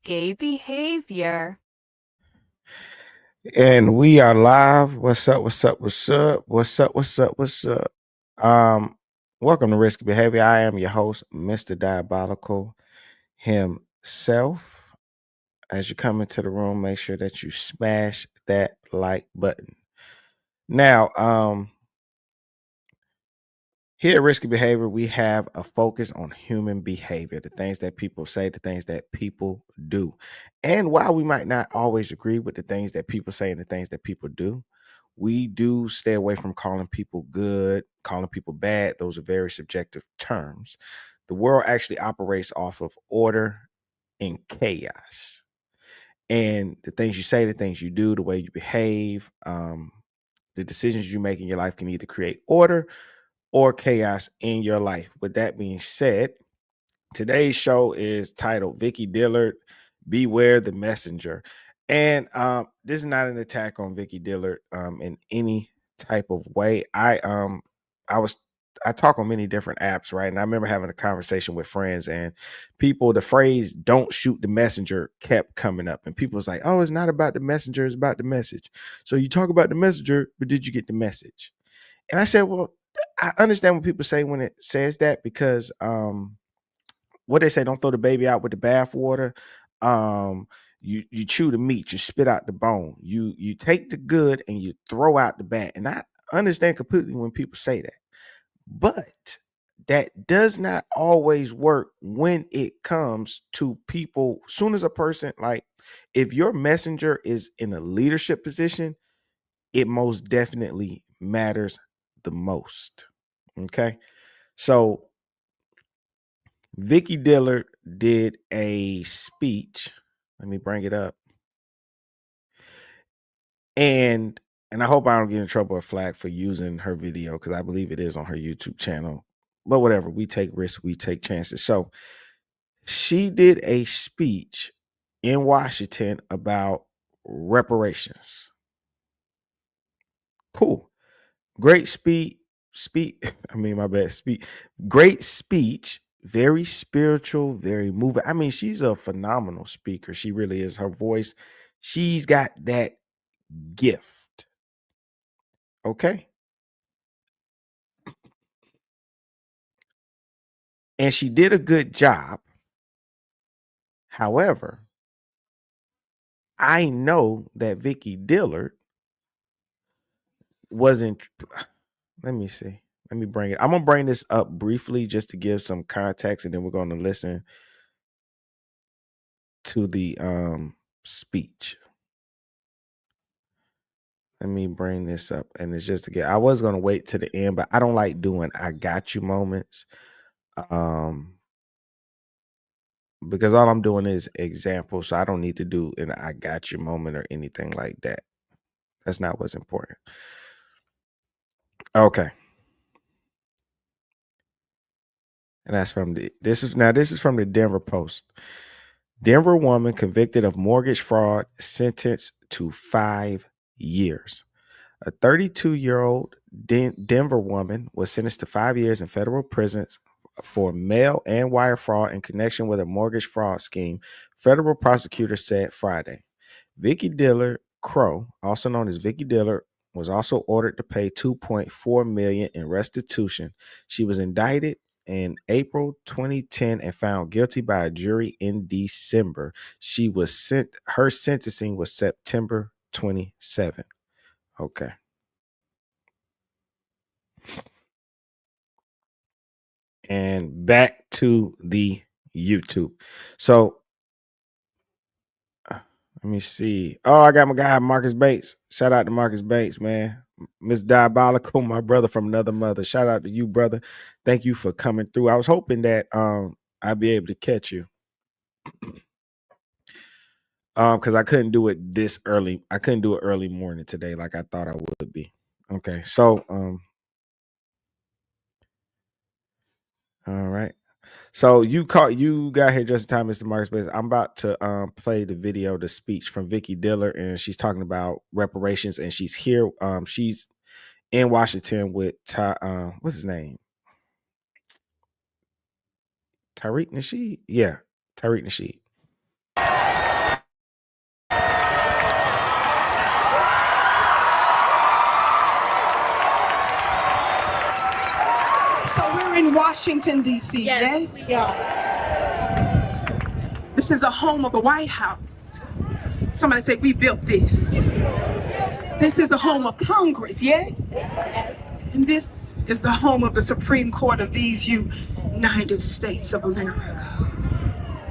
risque behavior. And we are live. What's up? What's up? What's up? What's up? What's up? What's up? Um, Welcome to Risky Behavior. I am your host, Mr. Diabolical himself. As you come into the room, make sure that you smash that like button. Now, here at Risky Behavior, we have a focus on human behavior, the things that people say, the things that people do. And while we might not always agree with the things that people say and the things that people do, we do stay away from calling people good, calling people bad. Those are very subjective terms. The world actually operates off of order and chaos. And the things you say, the things you do, the way you behave, the decisions you make in your life can either create order or chaos in your life. With that being said, today's show is titled Vicki Dillard, Beware the Messenger. And this is not an attack on Vicki Dillard in any type of way. I talk on many different apps, right? And I remember having a conversation with friends and people, the phrase "don't shoot the messenger" kept coming up. And people was like, "Oh, it's not about the messenger, it's about the message." So you talk about the messenger, but did you get the message? And I said, well, I understand what people say when it says that because what they say, don't throw the baby out with the bathwater. You chew the meat, you spit out the bone. You take the good and you throw out the bad. And I understand completely when people say that. But that does not always work when it comes to people. Soon as a person, like if your messenger is in a leadership position, it most definitely matters the most. Okay. So Vicki Dillard did a speech. Let me bring it up. And I hope I don't get in trouble or flag for using her video because I believe it is on her YouTube channel. But whatever, we take risks, we take chances. So she did a speech in Washington about reparations. Cool. Great I mean, my bad. Great speech. Very spiritual, very moving. I mean, she's a phenomenal speaker. She really is. Her voice, she's got that gift. Okay. And she did a good job. However, I know that Vicki Dillard wasn't. Let me see. Let me bring it. I'm gonna bring this up briefly just to give some context, and then we're gonna listen to the speech. Let me bring this up, and it's just to get. I was gonna wait to the end, but I don't like doing "I got you" moments, because all I'm doing is examples, so I don't need to do an "I got you" moment or anything like that. That's not what's important. Okay, and that's from this is from the Denver Post. Denver woman convicted of mortgage fraud sentenced to 5 years. A 32-year-old Denver woman was sentenced to 5 years in federal prisons for mail and wire fraud in connection with a mortgage fraud scheme, federal prosecutors said Friday. Vicki Dillard Crow, also known as Vicki Dillard, was also ordered to pay $2.4 million in restitution. She was indicted in April 2010 and found guilty by a jury in December. Her sentencing was September 27. Okay. And back to the YouTube. So let me see. Oh, I got my guy Marcus Bates. Shout out to Marcus Bates, man. Miss Diabolical, my brother from another mother. Shout out to you, brother. Thank you for coming through. I was hoping that I'd be able to catch you. Because I couldn't do it this early. I couldn't do it early morning today like I thought I would be. Okay, so all right. So you got here just in time, Mr. Marcus Bates. I'm about to play the video, the speech from Vicki Dillard, and she's talking about reparations, and she's here. She's in Washington with what's his name? Tariq Nasheed? Yeah, Tariq Nasheed. Washington, D.C., yes? This is a home of the White House. Somebody say, we built this. This is the home of Congress, yes? And this is the home of the Supreme Court of these United States of America.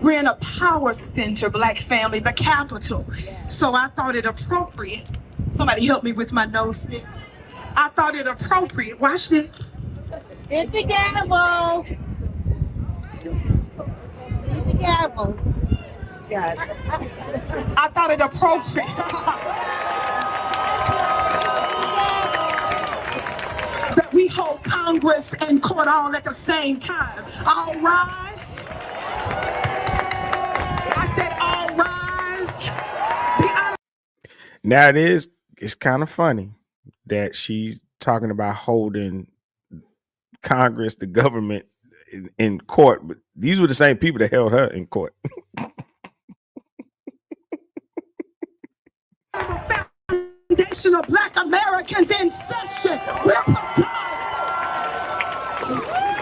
We're in a power center, Black family, the Capitol. So I thought it appropriate. Somebody help me with my nose. I thought it appropriate. Watch this. Hit the gavel. Hit the gavel. I thought it appropriate. That we hold Congress and court all at the same time. All rise. I said all rise. Now it's kind of funny that she's talking about holding Congress, the government, in court, but these were the same people that held her in court. Foundational Black Americans in session. We're presiding.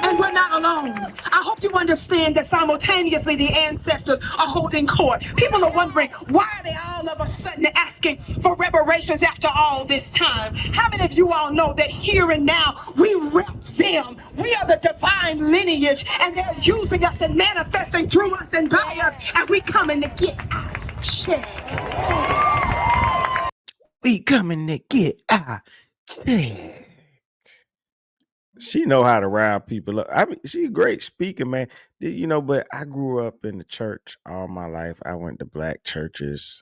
And we're not alone. I hope you understand that simultaneously the ancestors are holding court. People are wondering, why are they all of a sudden asking for reparations after all this time? How many of you all know that here and now we rep them? We are the divine lineage, and they're using us and manifesting through us and by us, and we coming to get our check. We coming to get our check. She know how to rile people up. I mean, she's a great speaker, man. You know, but I grew up in the church all my life. I went to Black churches.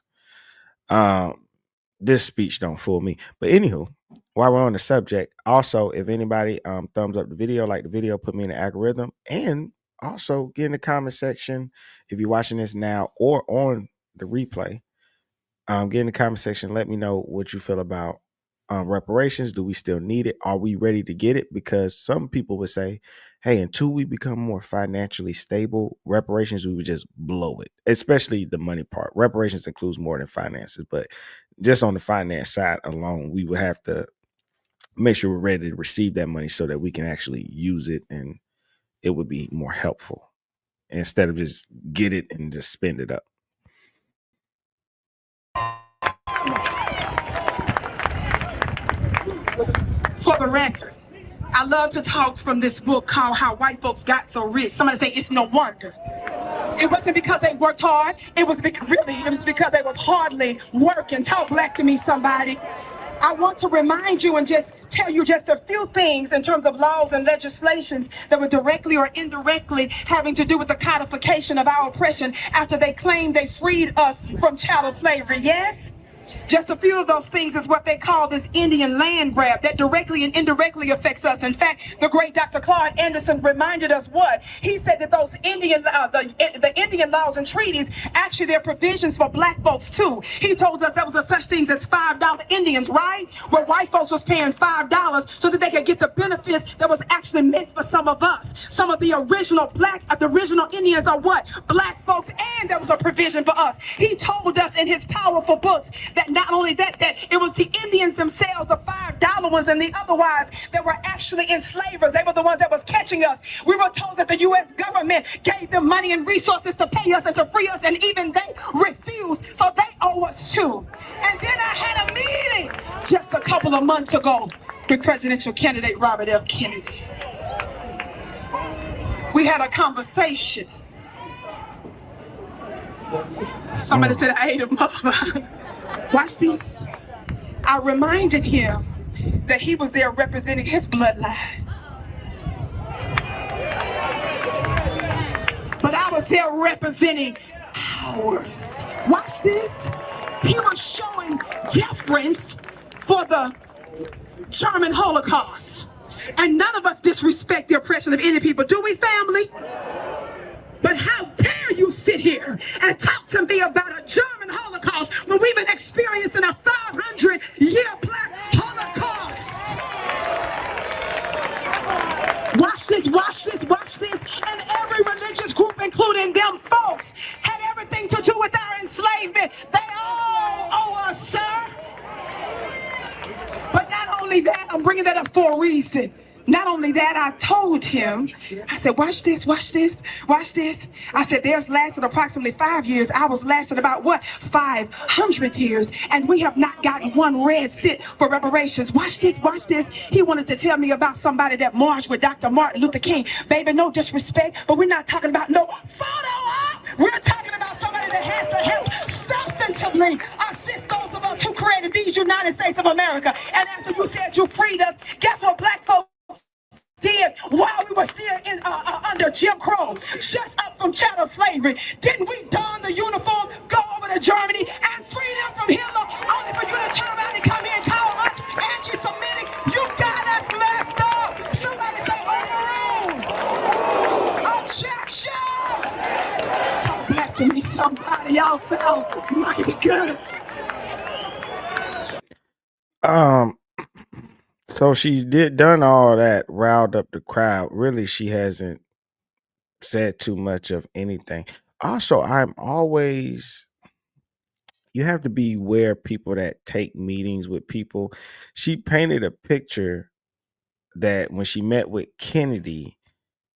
This speech don't fool me. But anywho, while we're on the subject, also, if anybody thumbs up the video, like the video, put me in the algorithm, and also get in the comment section if you're watching this now or on the replay. Get in the comment section. Let me know what you feel about reparations. Do we still need it? Are we ready to get it? Because some people would say, hey, until we become more financially stable, reparations, we would just blow it, especially the money part. Reparations includes more than finances, but just on the finance side alone, we would have to make sure we're ready to receive that money so that we can actually use it, and it would be more helpful instead of just get it and just spend it up. For the record, I love to talk from this book called How White Folks Got So Rich. Somebody say, it's no wonder. It wasn't because they worked hard. It was because they was hardly working. Talk black to me, somebody. I want to remind you and just tell you just a few things in terms of laws and legislations that were directly or indirectly having to do with the codification of our oppression after they claimed they freed us from chattel slavery. Yes? Just a few of those things is what they call this Indian land grab that directly and indirectly affects us. In fact, the great Dr. Claude Anderson reminded us what? He said that those Indian, the Indian laws and treaties, actually they're provisions for Black folks too. He told us there was a such things as $5 Indians, right? Where white folks was paying $5 so that they could get the benefits that was actually meant for some of us. Some of the original the original Indians are what? Black folks, and there was a provision for us. He told us in his powerful books that not only that it was the Indians themselves, the $5 ones and the otherwise that were actually enslavers. They were the ones that was catching us. We were told that the U.S. government gave them money and resources to pay us and to free us, and even they refused, so they owe us too. And then I had a meeting just a couple of months ago with presidential candidate Robert F. Kennedy. We had a conversation. Somebody said I ate him up. Watch this. I reminded him that he was there representing his bloodline. But I was there representing ours. Watch this. He was showing deference for the German Holocaust. And none of us disrespect the oppression of any people, do we, family? But how dare you sit here and talk to me about a German Holocaust when we've been experiencing a 500-year Black Holocaust? Watch this, watch this, watch this. And every religious group, including them folks, had everything to do with our enslavement. They all owe us, sir. But not only that, I'm bringing that up for a reason. Not only that, I told him, I said, watch this, watch this, watch this. I said, theirs lasted approximately 5 years. Ours lasted about what? 500 years. And we have not gotten one red cent for reparations. Watch this, watch this. He wanted to tell me about somebody that marched with Dr. Martin Luther King. Baby, no disrespect, but we're not talking about no photo op. We're talking about somebody that has to help substantively assist those of us who created these United States of America. And after you said you freed us, guess what black folks did while we were still in under Jim Crow, just up from chattel slavery? Didn't we don the uniform, go over to Germany, and free them from Hitler, only for you to turn around and come here and call us anti-Semitic? You got us messed up. Somebody say overruled. Objection. Talk back to me, somebody. Y'all sound mighty good. So she's done all that, riled up the crowd. Really, she hasn't said too much of anything. Also, you have to be aware of people that take meetings with people. She painted a picture that when she met with Kennedy,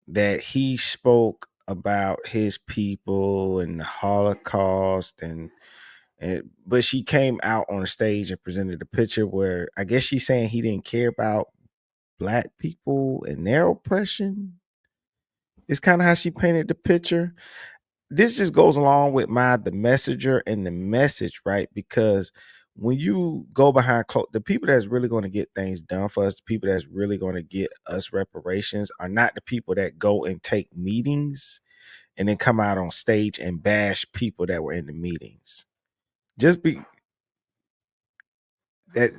that he spoke about his people and the Holocaust but she came out on stage and presented a picture where I guess she's saying he didn't care about black people and their oppression. It's kind of how she painted the picture. This just goes along with the messenger and the message, right? Because when you go behind the people that's really going to get things done for us, the people that's really going to get us reparations are not the people that go and take meetings and then come out on stage and bash people that were in the meetings. Just be that.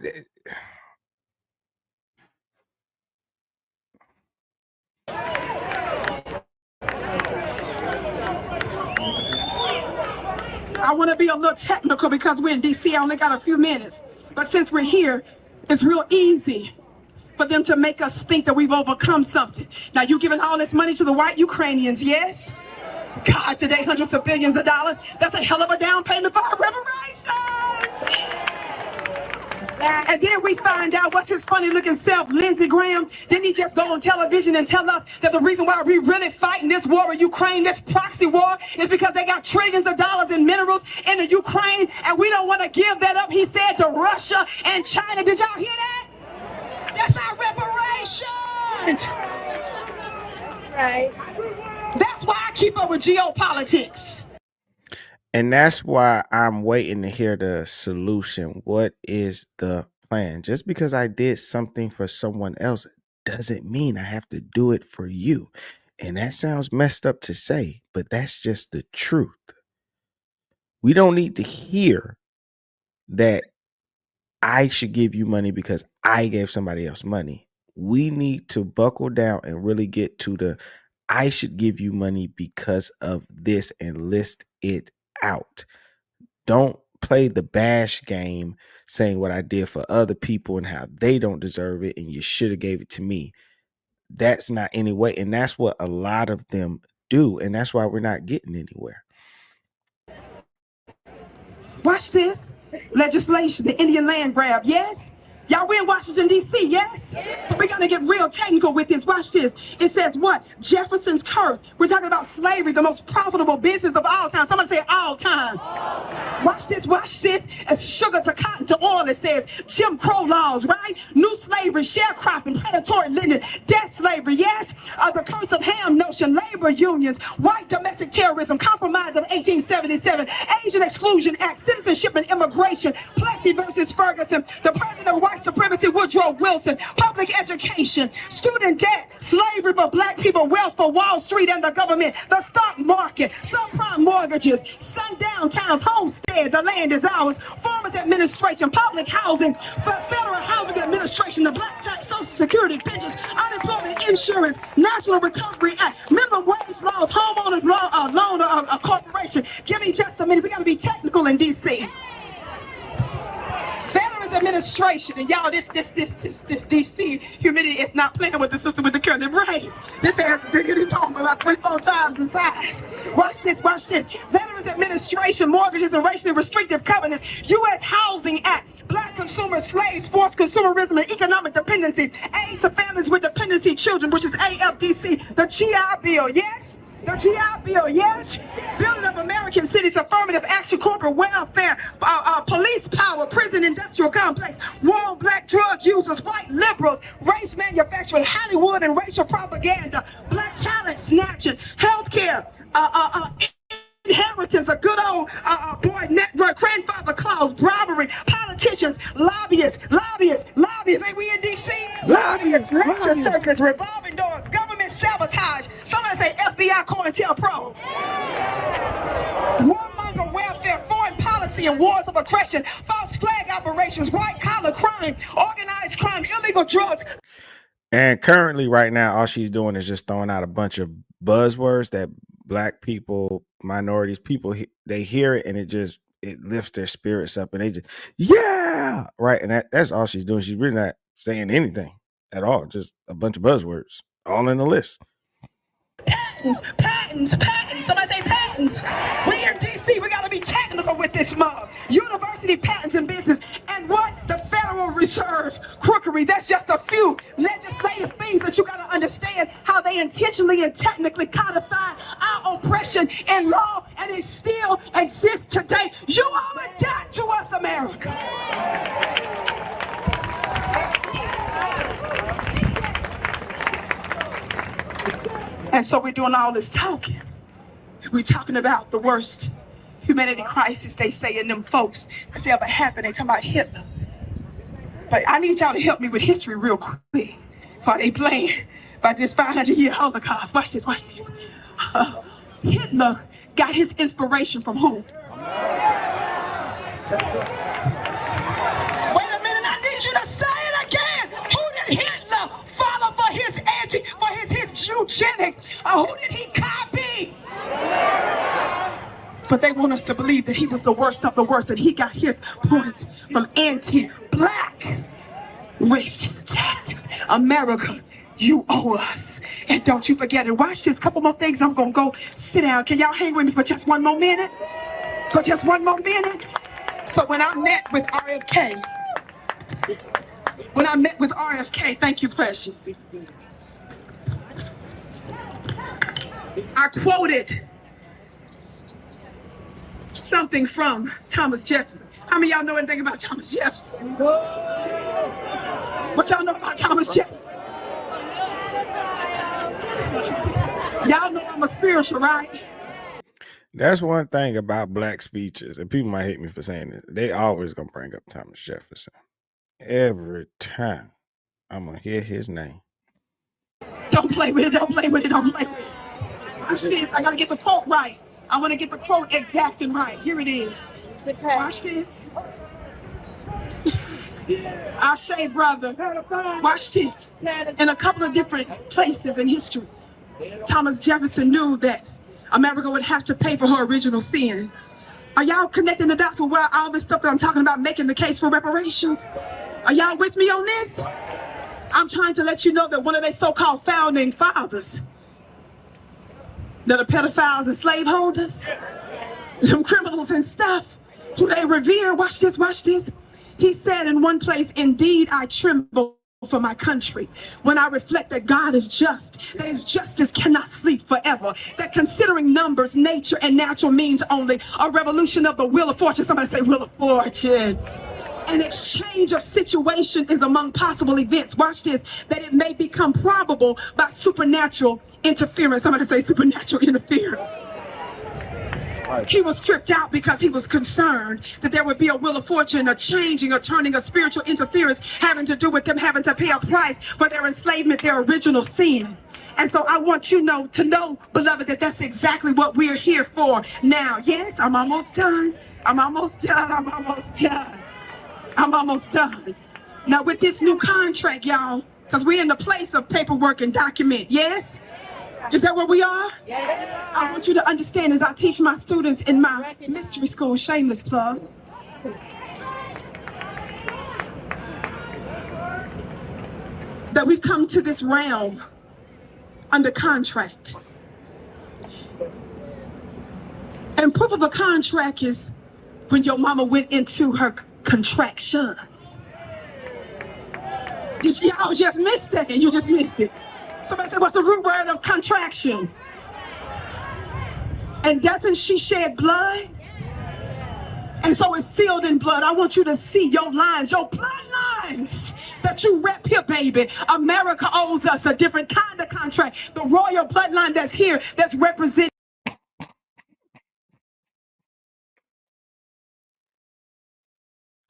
I want to be a little technical because we're in DC. I only got a few minutes. But since we're here, it's real easy for them to make us think that we've overcome something. Now, you giving all this money to the white Ukrainians, yes? God, today, hundreds of billions of dollars. That's a hell of a down payment for our reparations. And then we find out what's his funny looking self, Lindsey Graham. Didn't he just go on television and tell us that the reason why we really fighting this war with Ukraine, this proxy war, is because they got trillions of dollars in minerals in the Ukraine, and we don't want to give that up, he said, to Russia and China. Did y'all hear that? That's our reparations. Right. That's why I keep up with geopolitics. And that's why I'm waiting to hear the solution. What is the plan? Just because I did something for someone else doesn't mean I have to do it for you. And that sounds messed up to say, but that's just the truth. We don't need to hear that I should give you money because I gave somebody else money. We need to buckle down and really get to I should give you money because of this and list it out. Don't play the bash game saying what I did for other people and how they don't deserve it and you should have gave it to me. That's not any way. And that's what a lot of them do. And that's why we're not getting anywhere. Watch this. Legislation, the Indian land grab, yes? Y'all, we're in Washington, D.C., yes? So we're going to get real technical with this. Watch this. It says what? Jefferson's curse. We're talking about slavery, the most profitable business of all time. Somebody say all time. Watch this, watch this. As sugar to cotton to oil, it says Jim Crow laws, right? New slavery, sharecropping, predatory lending, debt slavery, yes? The curse of Ham notion, labor unions, white domestic terrorism, compromise of 1877, Asian Exclusion Act, citizenship and immigration, Plessy versus Ferguson, the president of white supremacy, Woodrow Wilson, public education, student debt, slavery for black people, wealth for Wall Street and the government, the stock market, subprime mortgages, sundown towns, homestead, the land is ours, farmers administration, public housing, federal housing administration, the black tax, social security, pensions, unemployment insurance, national recovery act, minimum wage laws, homeowners law, loan corporation. Give me just a minute. We got to be technical in DC. Veterans Veterans Administration, and y'all, this DC humidity is not playing with the sister with the curly braids. This ass bigger than normal, about 3-4 times in size. Watch this, watch this. Veterans Administration, mortgages and racially restrictive covenants, U.S. Housing Act, Black consumers, slaves, forced consumerism and economic dependency, aid to families with dependency children, which is AFDC, the GI Bill, yes? The GI Bill, yes. Building of American cities, affirmative action, corporate welfare, police power, prison industrial complex, war on black drug users, white liberals, race manufacturing, Hollywood and racial propaganda, black talent snatching, healthcare, inheritance, a good old boy network, grandfather clause, bribery, politicians, lobbyists, ain't we in DC? Lobbyists, lecture circuits, revolving doors, government sabotage, somebody say FBI COINTELPRO. Warmonger welfare, foreign policy and wars of aggression, false flag operations, white collar crime, organized crime, illegal drugs. And currently right now, all she's doing is just throwing out a bunch of buzzwords that Black people, minorities, people, they hear it and it lifts their spirits up and they just, yeah, right. And that's all she's doing. She's really not saying anything at all. Just a bunch of buzzwords all in the list. Patents. Somebody say patents. We in DC, we got to be technical with this mob. University patents and business. And what? The Federal Reserve crookery. That's just a few legislative things that you got to understand how they intentionally and technically codify our oppression in law, and it still exists today. You owe a debt to us, America. And so we're doing all this talking. We're talking about the worst humanity crisis they say in them folks that's ever happened. They talking about Hitler. But I need y'all to help me with history real quick while they playing about this 500-year Holocaust. Watch this, watch this. Hitler got his inspiration from who? Wait a minute, I need you to say it again. Who did Hitler follow for his his eugenics? Who did he copy? But they want us to believe that he was the worst of the worst, and he got his points from anti-Black racist tactics. America, you owe us. And don't you forget it. Watch this. Couple more things. I'm going to go sit down. Can y'all hang with me for just one more minute? For just one more minute? So when I met with RFK, thank you, Precious, I quoted something from Thomas Jefferson. How many of y'all know anything about Thomas Jefferson? What y'all know about Thomas Jefferson? Y'all know I'm a spiritual, right? That's one thing about Black speeches, and people might hate me for saying this. They always gonna bring up Thomas Jefferson. Every time I'm gonna hear his name. Don't play with it, don't play with it, don't play with it. Watch this, I gotta get the quote right. I wanna get the quote exact and right. Here it is. Watch this. Ashe, brother. Watch this. In a couple of different places in history, Thomas Jefferson knew that America would have to pay for her original sin. Are y'all connecting the dots with all this stuff that I'm talking about, making the case for reparations? Are y'all with me on this? I'm trying to let you know that one of their so-called founding fathers, that are pedophiles and slaveholders, them criminals and stuff, who they revere, watch this, he said in one place, "Indeed, I tremble for my country when I reflect that God is just, that his justice cannot sleep forever, that considering numbers, nature, and natural means only, a revolution of the wheel of fortune," somebody say wheel of fortune, "an exchange of situation is among possible events," watch this, "that it may become probable by supernatural interference," somebody say supernatural interference. He was tripped out because he was concerned that there would be a wheel of fortune, a changing or turning, a spiritual interference having to do with them having to pay a price for their enslavement, their original sin. And so I want you to know, beloved, that that's exactly what we're here for now. Yes, I'm almost done. I'm almost done. Now with this new contract, y'all, because we're in the place of paperwork and document, yes? Is that where we are? Yeah. I want you to understand as I teach my students in my mystery school, shameless plug. that we've come to this realm under contract. And proof of a contract is when your mama went into her contractions. Y'all just missed that. You just missed it. Somebody said, what's the root word of contraction? And doesn't she shed blood? And so it's sealed in blood. I want you to see your lines, your bloodlines that you rep here, baby. America owes us a different kind of contract. The royal bloodline that's here, that's represented.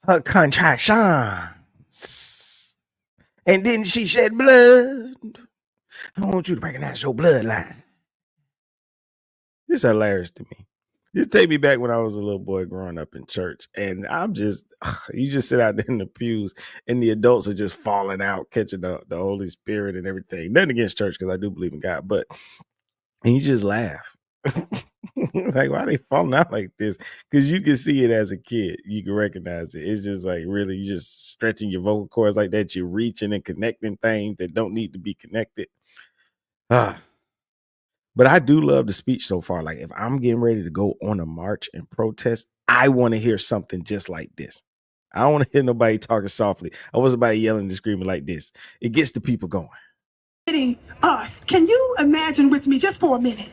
Her contractions. And then she shed blood. I want you to recognize your bloodline. It's hilarious to me. Just take me back when I was a little boy growing up in church. And I'm just, you just sit out there in the pews and the adults are just falling out, catching the Holy Spirit and everything. Nothing against church because I do believe in God, and you just laugh. Like, why are they falling out like this? Because you can see it as a kid. You can recognize it. It's just like really, you just stretching your vocal cords like that. You're reaching and connecting things that don't need to be connected. But I do love the speech so far. Like, if I'm getting ready to go on a march and protest, I want to hear something just like this. I don't want to hear nobody talking softly. I want somebody yelling and screaming like this. It gets the people going. Us. Can you imagine with me just for a minute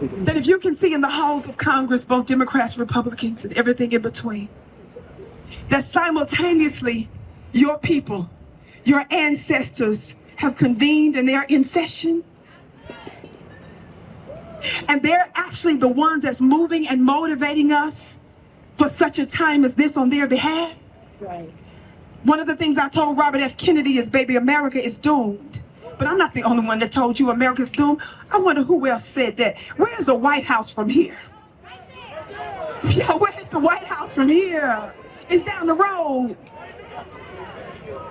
that if you can see in the halls of Congress, both Democrats, Republicans, and everything in between, that simultaneously your people, your ancestors have convened and they're in session. And they're actually the ones that's moving and motivating us for such a time as this on their behalf. Right. One of the things I told Robert F. Kennedy is, baby, America is doomed. But I'm not the only one that told you America's doomed. I wonder who else said that. Where's the White House from here? Yeah, where's the White House from here? It's down the road.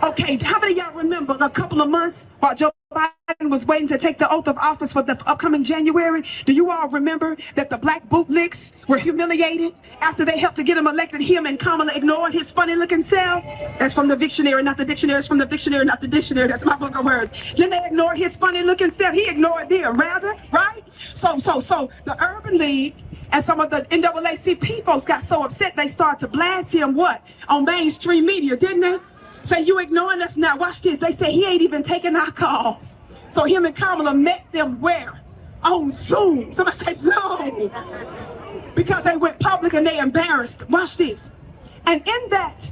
Okay, how many of y'all remember a couple of months while Joe Biden was waiting to take the oath of office for the upcoming January? Do you all remember that the black bootlicks were humiliated after they helped to get him elected? Him and Kamala ignored his funny looking self. That's from the dictionary, not the dictionary. It's from the dictionary, not the dictionary. That's my book of words. Then they ignored his funny looking self. He ignored them, rather, right? So the Urban League and some of the NAACP folks got so upset they started to blast him, what? On mainstream media, didn't they? Say, you ignoring us now. Watch this. They say he ain't even taking our calls. So him and Kamala met them where? On Zoom. Somebody say Zoom. Because they went public and they embarrassed. Watch this. And in that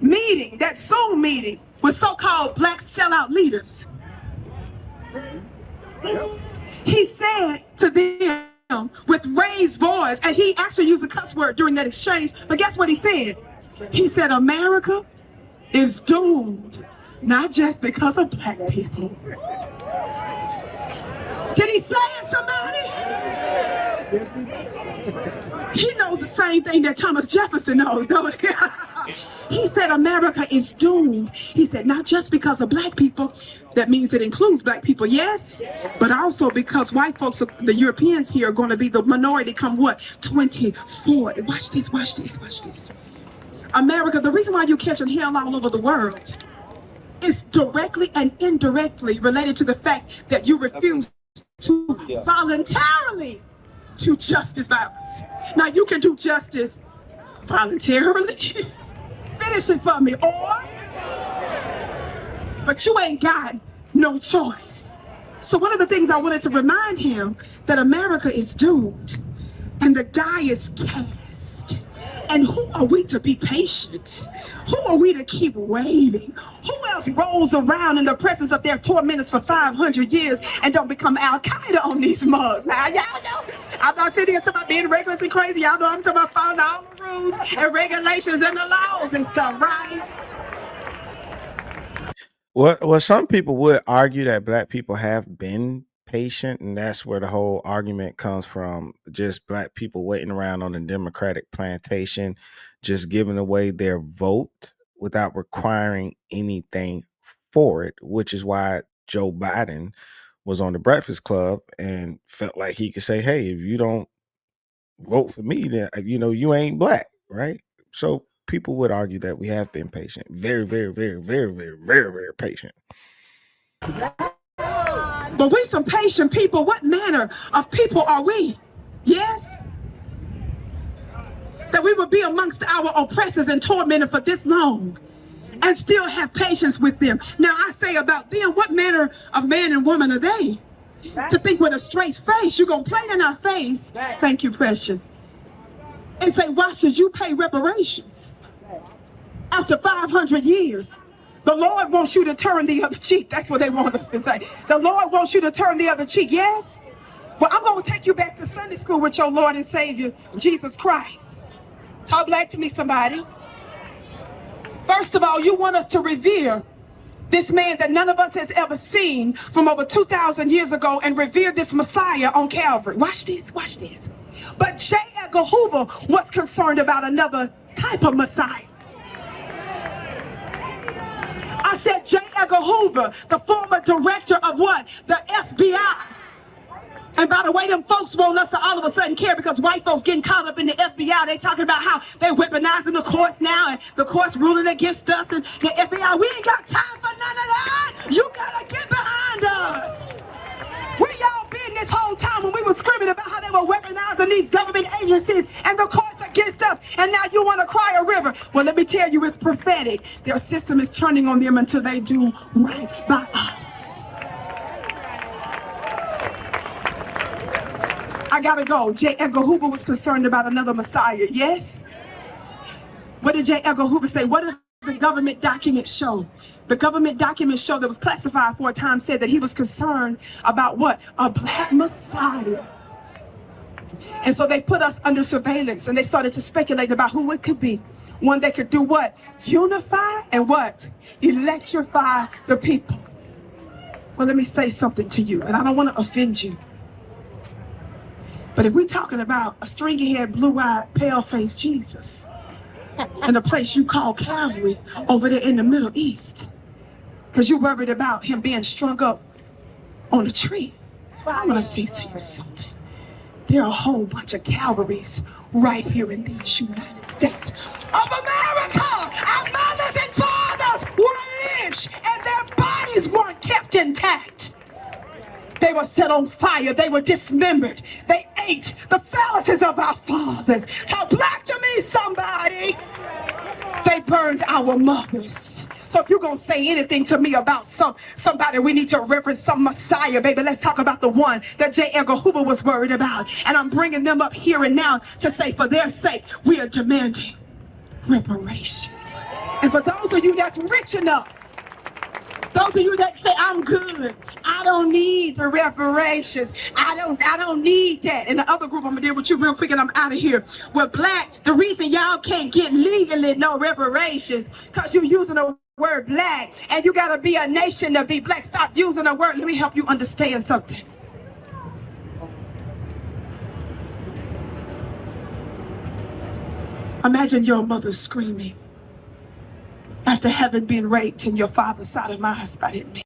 meeting, that Zoom meeting with so-called black sellout leaders, he said to them with raised voice, and he actually used a cuss word during that exchange, but guess what he said? He said, America is doomed, not just because of black people. Did he say it, somebody? He knows the same thing that Thomas Jefferson knows, don't he? He said America is doomed. He said not just because of black people, that means it includes black people, yes, but also because white folks, the Europeans here, are going to be the minority come what? 2040. Watch this, watch this, watch this. America, the reason why you're catching hell all over the world is directly and indirectly related to the fact that you refuse to voluntarily do justice violence. Now you can do justice voluntarily. Finish it for me, but you ain't got no choice. So one of the things I wanted to remind him that America is doomed and the die is cast. And who are we to be patient? Who are we to keep waiting? Who else rolls around in the presence of their tormentors for 500 years and don't become Al-Qaeda on these mugs? Now, y'all know, I'm not sitting here talking about being reckless and crazy. Y'all know I'm talking about following all the rules and regulations and the laws and stuff, right? Well, some people would argue that black people have been patient, and that's where the whole argument comes from. Just black people waiting around on the Democratic plantation, just giving away their vote without requiring anything for it, which is why Joe Biden was on the Breakfast Club and felt like he could say, hey, if you don't vote for me, then you ain't black, right? So people would argue that we have been patient, very, very, very, very, very, very, very patient. But we some patient people. What manner of people are we? Yes? That we would be amongst our oppressors and tormented for this long and still have patience with them. Now I say about them, what manner of man and woman are they? To think with a straight face, you're going to play in our face. Thank you, precious. And say, why should you pay reparations? After 500 years, the Lord wants you to turn the other cheek. That's what they want us to say. The Lord wants you to turn the other cheek, yes? Well, I'm going to take you back to Sunday school with your Lord and Savior, Jesus Christ. Talk back to me, somebody. First of all, you want us to revere this man that none of us has ever seen from over 2,000 years ago and revere this Messiah on Calvary. Watch this, watch this. But J. Edgar Hoover was concerned about another type of Messiah. I said J. Edgar Hoover, the former director of what? The FBI. And by the way, them folks want us to all of a sudden care because white folks getting caught up in the FBI. They talking about how they're weaponizing the courts now and the courts ruling against us and the FBI. We ain't got time for none of that. You gotta get behind us. Where y'all been this whole time when we were screaming about how they were weaponizing these government agencies and the courts against us, and now you want to cry a river? Well, let me tell you, it's prophetic. Their system is turning on them until they do right by us. I gotta go. J. Edgar Hoover was concerned about another Messiah, yes? What did J. Edgar Hoover say? What did the government documents show? The government documents show that was classified for a time said that he was concerned about what? A black Messiah. And so they put us under surveillance and they started to speculate about who it could be. One that could do what? Unify and what? Electrify the people. Well, let me say something to you, and I don't want to offend you. But if we're talking about a stringy-haired, blue-eyed, pale-faced Jesus in a place you call Calvary over there in the Middle East, because you're worried about him being strung up on a tree, I'm going to say to you something. There are a whole bunch of Calvaries right here in these United States of America. Our mothers and fathers were lynched and their bodies weren't kept intact. They were set on fire. They were dismembered. They ate the phalluses of our fathers. Talk black to me, somebody. They burned our mothers. So if you're going to say anything to me about somebody, we need to reference some Messiah, baby. Let's talk about the one that J. Edgar Hoover was worried about. And I'm bringing them up here and now to say, for their sake, we are demanding reparations. And for those of you that's rich enough, those of you that say, I'm good, I don't need the reparations, I don't need that. And the other group, I'm gonna deal with you real quick and I'm out of here. Well, black, the reason y'all can't get legally no reparations, because you're using the word black, and you gotta be a nation to be black. Stop using the word. Let me help you understand something. Imagine your mother screaming after having been raped and your father sodomized by that man.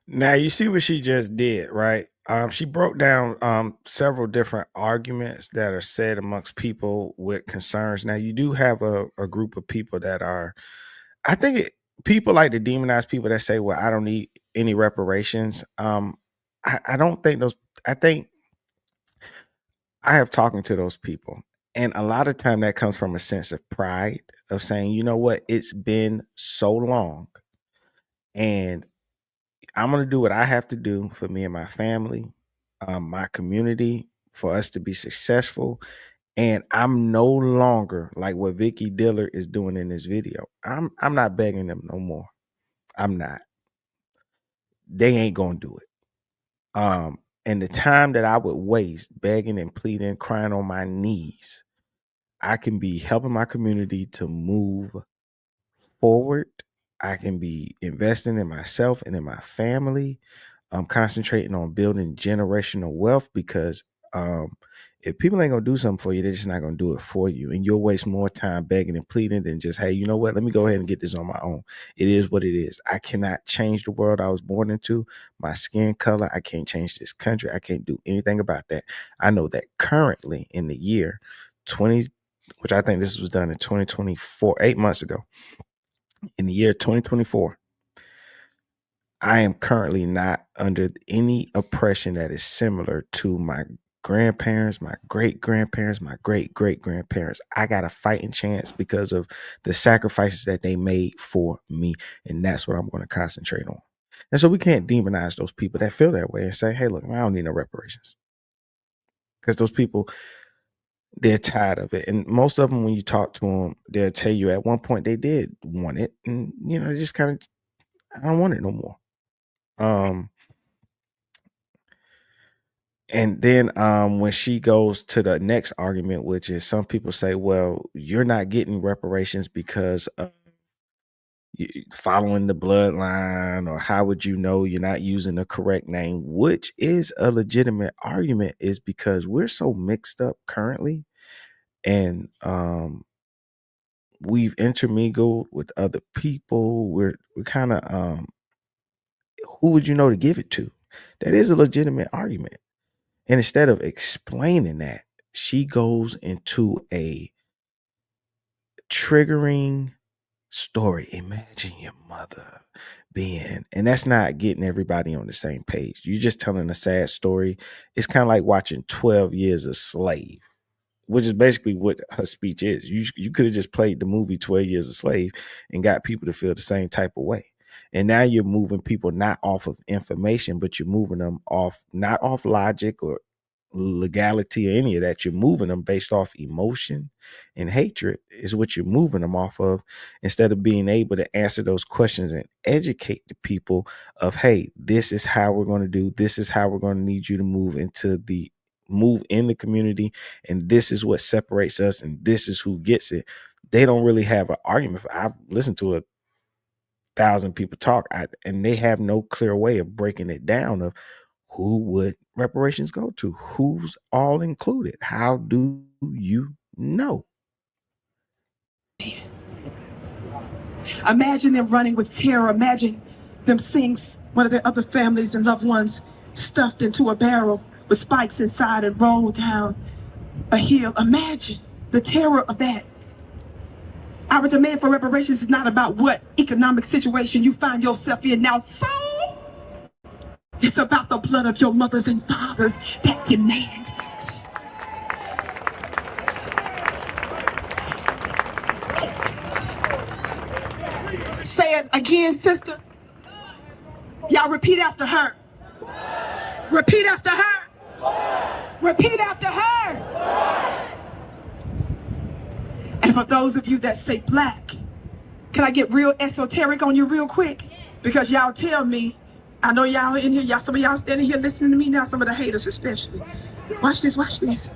Now you see what she just did, right? She broke down several different arguments that are said amongst people with concerns. Now you do have a group of people that are, I think people like to demonize people that say, well, I don't need any reparations. I don't think those, I think I have talking to those people. And a lot of time that comes from a sense of pride of saying, you know what, it's been so long and I'm going to do what I have to do for me and my family, my community, for us to be successful. And I'm no longer like what Vicki Dillard is doing in this video. I'm not begging them no more. I'm not. They ain't going to do it. And the time that I would waste begging and pleading, crying on my knees, I can be helping my community to move forward. I can be investing in myself and in my family. I'm concentrating on building generational wealth because if people ain't gonna do something for you, they're just not gonna do it for you. And you'll waste more time begging and pleading than just, hey, you know what? Let me go ahead and get this on my own. It is what it is. I cannot change the world I was born into, my skin color. I can't change this country. I can't do anything about that. I know that currently in the year which I think this was done in 2024, 8 months ago, in the year 2024, I am currently not under any oppression that is similar to my grandparents, my great-grandparents, my great-great-grandparents. I got a fighting chance because of the sacrifices that they made for me, and that's what I'm going to concentrate on. And so we can't demonize those people that feel that way and say, hey, look, I don't need no reparations. Because those people, they're tired of it. And most of them, when you talk to them, they'll tell you at one point they did want it. And, just kind of, I don't want it no more. And then when she goes to the next argument, which is some people say, well, you're not getting reparations because of following the bloodline, or how would you know you're not using the correct name, which is a legitimate argument, is because we're so mixed up currently, and we've intermingled with other people. We're kind of who would you know to give it to? That is a legitimate argument. And instead of explaining that, she goes into a triggering story. Imagine your mother being, and that's not getting everybody on the same page. You're just telling a sad story. It's kind of like watching 12 Years a Slave, which is basically what her speech is. You could have just played the movie 12 Years a Slave and got people to feel the same type of way. And now you're moving people not off of information, but you're moving them off, not off logic or legality or any of that. You're moving them based off emotion and hatred is what you're moving them off of, instead of being able to answer those questions and educate the people of, hey, this is how we're going to do, this is how we're going to need you to move in the community, and this is what separates us, and this is who gets it. They don't really have an argument. I've listened to 1,000 people talk, and they have no clear way of breaking it down of who would reparations go to, who's all included. How do you know? Imagine them running with terror. Imagine them seeing one of their other families and loved ones stuffed into a barrel with spikes inside and rolled down a hill. Imagine the terror of that. Our demand for reparations is not about what economic situation you find yourself in now, fool. It's about the blood of your mothers and fathers that demand it. Say it again, sister. Y'all repeat after her. Repeat after her. Repeat after her. And for those of you that say black, can I get real esoteric on you real quick? Because y'all tell me, I know y'all in here, some of y'all standing here listening to me now, some of the haters especially. Watch this, watch this.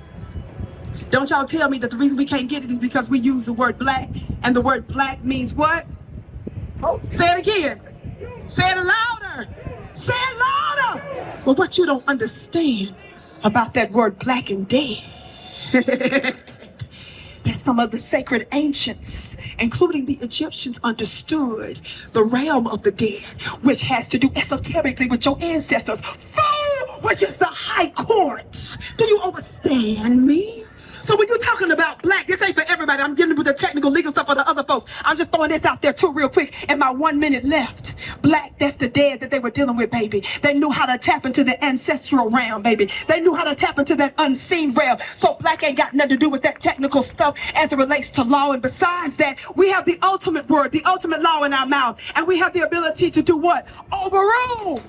Don't y'all tell me that the reason we can't get it is because we use the word black, and the word black means what? Say it again. Say it louder. Say it louder. Well, what you don't understand about that word black and dead, that some of the sacred ancients, including the Egyptians, understood the realm of the dead, which has to do esoterically with your ancestors, which is the high court. Do you understand me? So when you're talking about black, this ain't for everybody. I'm getting with the technical legal stuff for the other folks. I'm just throwing this out there too real quick in my 1 minute left. Black, that's the dead that they were dealing with, baby. They knew how to tap into the ancestral realm, baby. They knew how to tap into that unseen realm. So black ain't got nothing to do with that technical stuff as it relates to law. And besides that, we have the ultimate word, the ultimate law in our mouth. And we have the ability to do what? Overrule.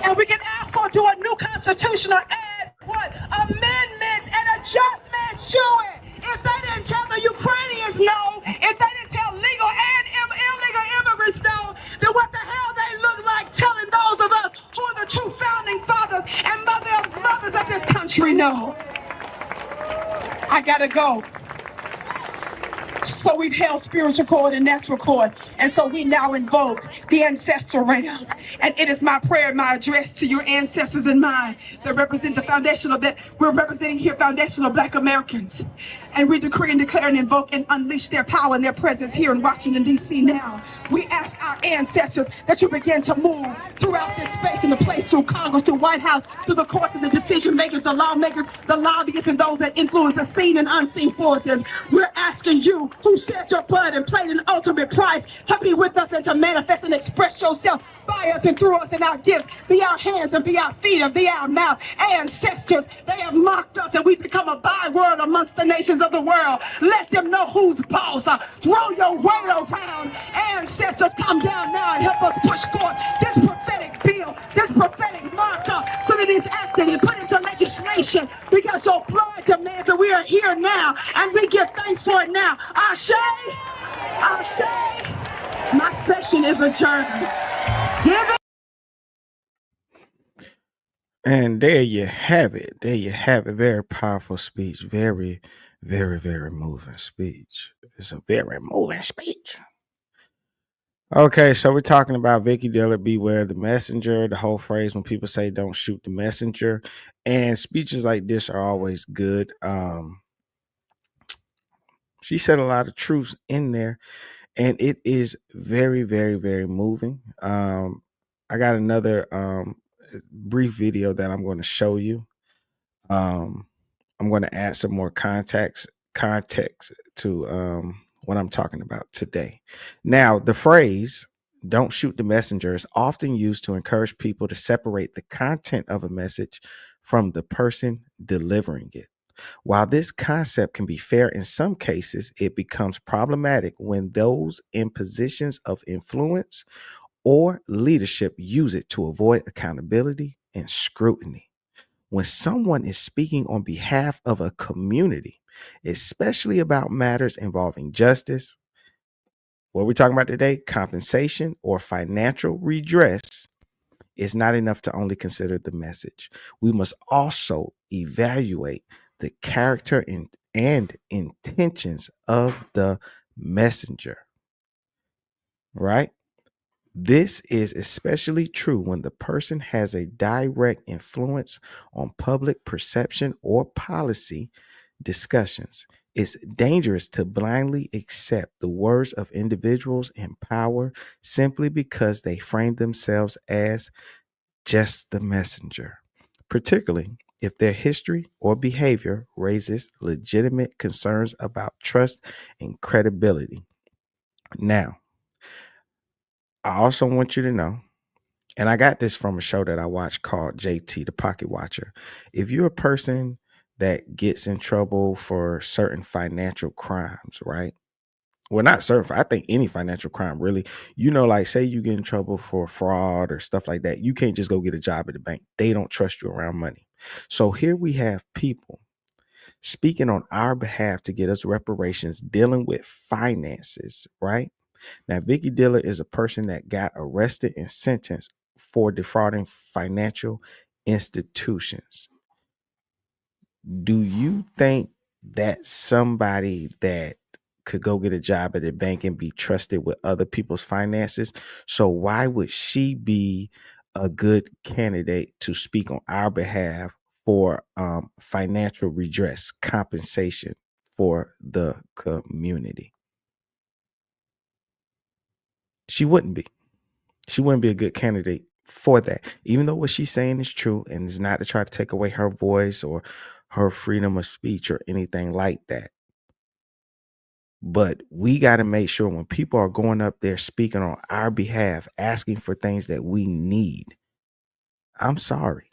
And we can also do a new constitutional what? Amendments and adjustments to it. If they didn't tell the Ukrainians no, if they didn't tell legal and illegal immigrants no, then what the hell they look like telling those of us who are the true founding fathers and mothers of this country no? I gotta go. So we've held spiritual cord and natural cord. And so we now invoke the ancestral realm. And it is my prayer, my address to your ancestors and mine that represent the foundational, that we're representing here, foundational Black Americans. And we decree and declare and invoke and unleash their power and their presence here in Washington, D.C. now. We ask our ancestors that you begin to move throughout this space and the place, through Congress, through White House, through the courts and the decision makers, the lawmakers, the lobbyists, and those that influence the seen and unseen forces. We're asking you, who shed your blood and paid an ultimate price, to be with us and to manifest and express yourself by us and through us in our gifts. Be our hands and be our feet and be our mouth. Ancestors, they have mocked us and we become a byword amongst the nations of the world. Let them know who's boss. Throw your weight around. Ancestors, come down now and help us push forth this prophetic bill, this prophetic marker, so that it's acted and put into legislation, because your blood demands that we are here now and we give thanks for it now. Ashe, Ashe. My session is adjourned. Give it. And there you have it. There you have it. Very powerful speech. Very, very, very moving speech. It's a very moving speech. Okay, so we're talking about Vicki Dillard, beware the messenger, the whole phrase when people say don't shoot the messenger. And speeches like this are always good. She said a lot of truths in there, and it is very, very, very moving. I got another brief video that I'm going to show you. I'm going to add some more context to what I'm talking about today. Now, the phrase "don't shoot the messenger" is often used to encourage people to separate the content of a message from the person delivering it. While this concept can be fair in some cases, it becomes problematic when those in positions of influence or leadership use it to avoid accountability and scrutiny. When someone is speaking on behalf of a community, especially about matters involving justice, what we're talking about today, compensation or financial redress, it's not enough to only consider the message. We must also evaluate the character and intentions of the messenger, right? This is especially true when the person has a direct influence on public perception or policy discussions. It's dangerous to blindly accept the words of individuals in power simply because they frame themselves as just the messenger, particularly if their history or behavior raises legitimate concerns about trust and credibility. Now, I also want you to know, and I got this from a show that I watched called JT, the Pocket Watcher. If you're a person that gets in trouble for certain financial crimes, right? Well, not certain. I think any financial crime, really. Like say you get in trouble for fraud or stuff like that. You can't just go get a job at the bank. They don't trust you around money. So here we have people speaking on our behalf to get us reparations, dealing with finances, right? Now, Vicki Dillard is a person that got arrested and sentenced for defrauding financial institutions. Do you think that somebody that could go get a job at a bank and be trusted with other people's finances? So why would she be a good candidate to speak on our behalf for financial redress, compensation for the community? She wouldn't be. She wouldn't be a good candidate for that, even though what she's saying is true and is not to try to take away her voice or her freedom of speech or anything like that. But we got to make sure when people are going up there speaking on our behalf, asking for things that we need, I'm sorry,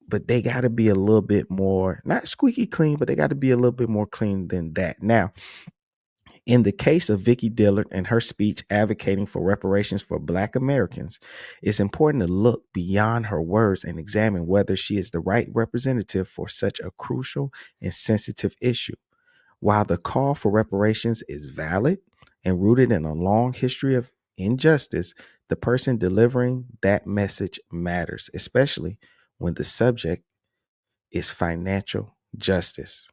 but they got to be a little bit more, not squeaky clean, but they got to be a little bit more clean than that. Now, in the case of Vicki Dillard and her speech advocating for reparations for Black Americans, it's important to look beyond her words and examine whether she is the right representative for such a crucial and sensitive issue. While the call for reparations is valid and rooted in a long history of injustice, the person delivering that message matters, especially when the subject is financial justice.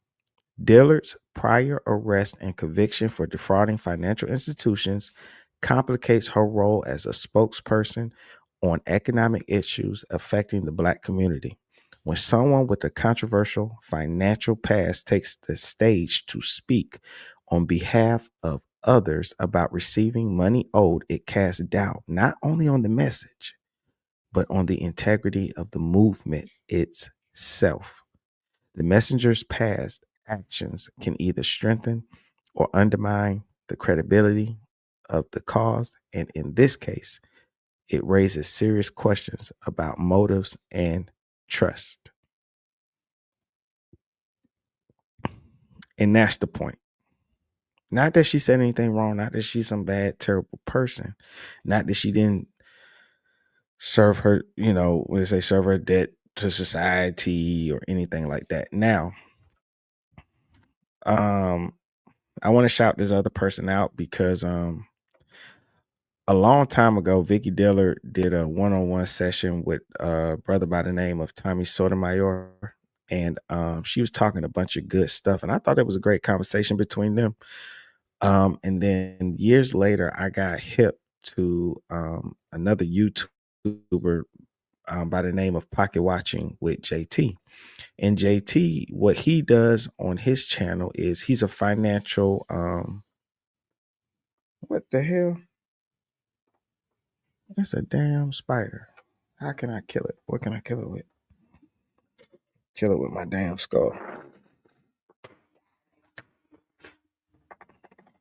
Dillard's prior arrest and conviction for defrauding financial institutions complicates her role as a spokesperson on economic issues affecting the Black community. When someone with a controversial financial past takes the stage to speak on behalf of others about receiving money owed, it casts doubt not only on the message, but on the integrity of the movement itself. The messenger's past actions can either strengthen or undermine the credibility of the cause, and in this case, it raises serious questions about motives and trust. And that's the point. Not that she said anything wrong, not that she's some bad, terrible person, not that she didn't serve her, when they say serve her debt to society or anything like that. Now, I want to shout this other person out because a long time ago, Vicki Dillard did a one-on-one session with a brother by the name of Tommy Sotomayor, and she was talking a bunch of good stuff, and I thought it was a great conversation between them. And then years later, I got hip to another YouTuber by the name of Pocket Watching with JT. And JT, what he does on his channel is he's a financial what the hell? It's a damn spider. How can I kill it? What can I kill it with? Kill it with my damn skull.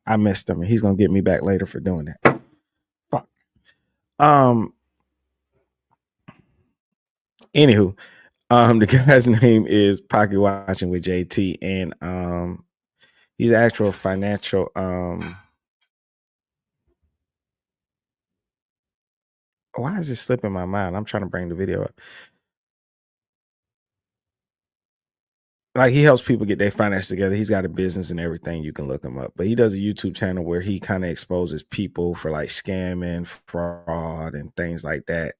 I missed him, and he's gonna get me back later for doing that. Fuck. Anywho, the guy's name is Pocket Watching with JT, and he's an actual financial why is it slipping my mind? I'm trying to bring the video up. Like, he helps people get their finances together. He's got a business and everything. You can look him up. But he does a YouTube channel where he kind of exposes people for like scamming, fraud, and things like that.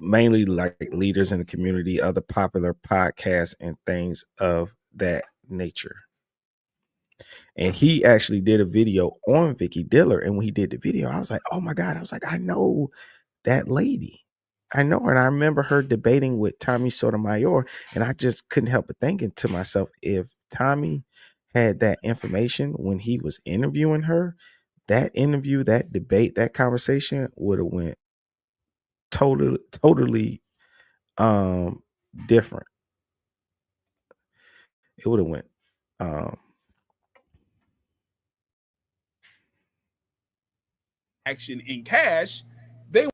Mainly like leaders in the community, other popular podcasts, and things of that nature. And he actually did a video on Vicki Dillard. And when he did the video, I was like, oh my God. I was like, I know that lady. I know her, and I remember her debating with Tommy Sotomayor, and I just couldn't help but thinking to myself, if Tommy had that information when he was interviewing her, that interview, that debate, that conversation would have went totally different. It would have went action in cash. They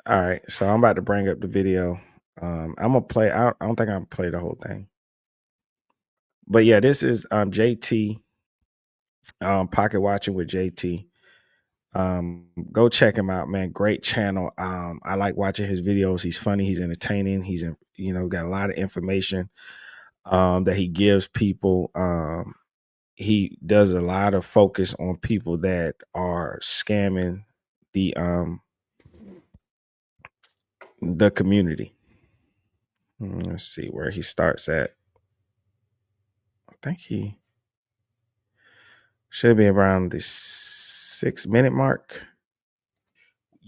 all right, so I'm about to bring up the video. I'm gonna play. I don't think I'm gonna play the whole thing, but yeah, this is JT, Pocket Watching with JT. Go check him out, man. Great channel. I like watching his videos. He's funny. He's entertaining. He's got a lot of information that he gives people. He does a lot of focus on people that are scamming the community. Let's see where he starts at. I think he should be around the 6-minute mark.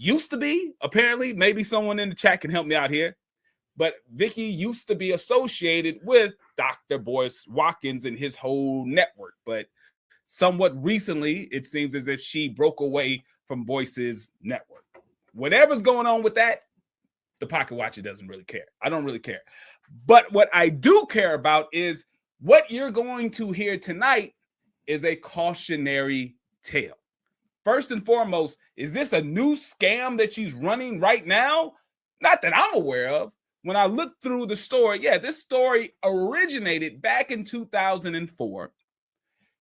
used to be, apparently, maybe someone in the chat can help me out here, but Vicki used to be associated with Dr. Boyce Watkins and his whole network. But somewhat recently, it seems as if she broke away from Boyce's network. Whatever's going on with that, the Pocket Watcher doesn't really care. I don't really care. But what I do care about is what you're going to hear tonight is a cautionary tale. First and foremost, is this a new scam that she's running right now? Not that I'm aware of. When I look through the story, yeah, this story originated back in 2004.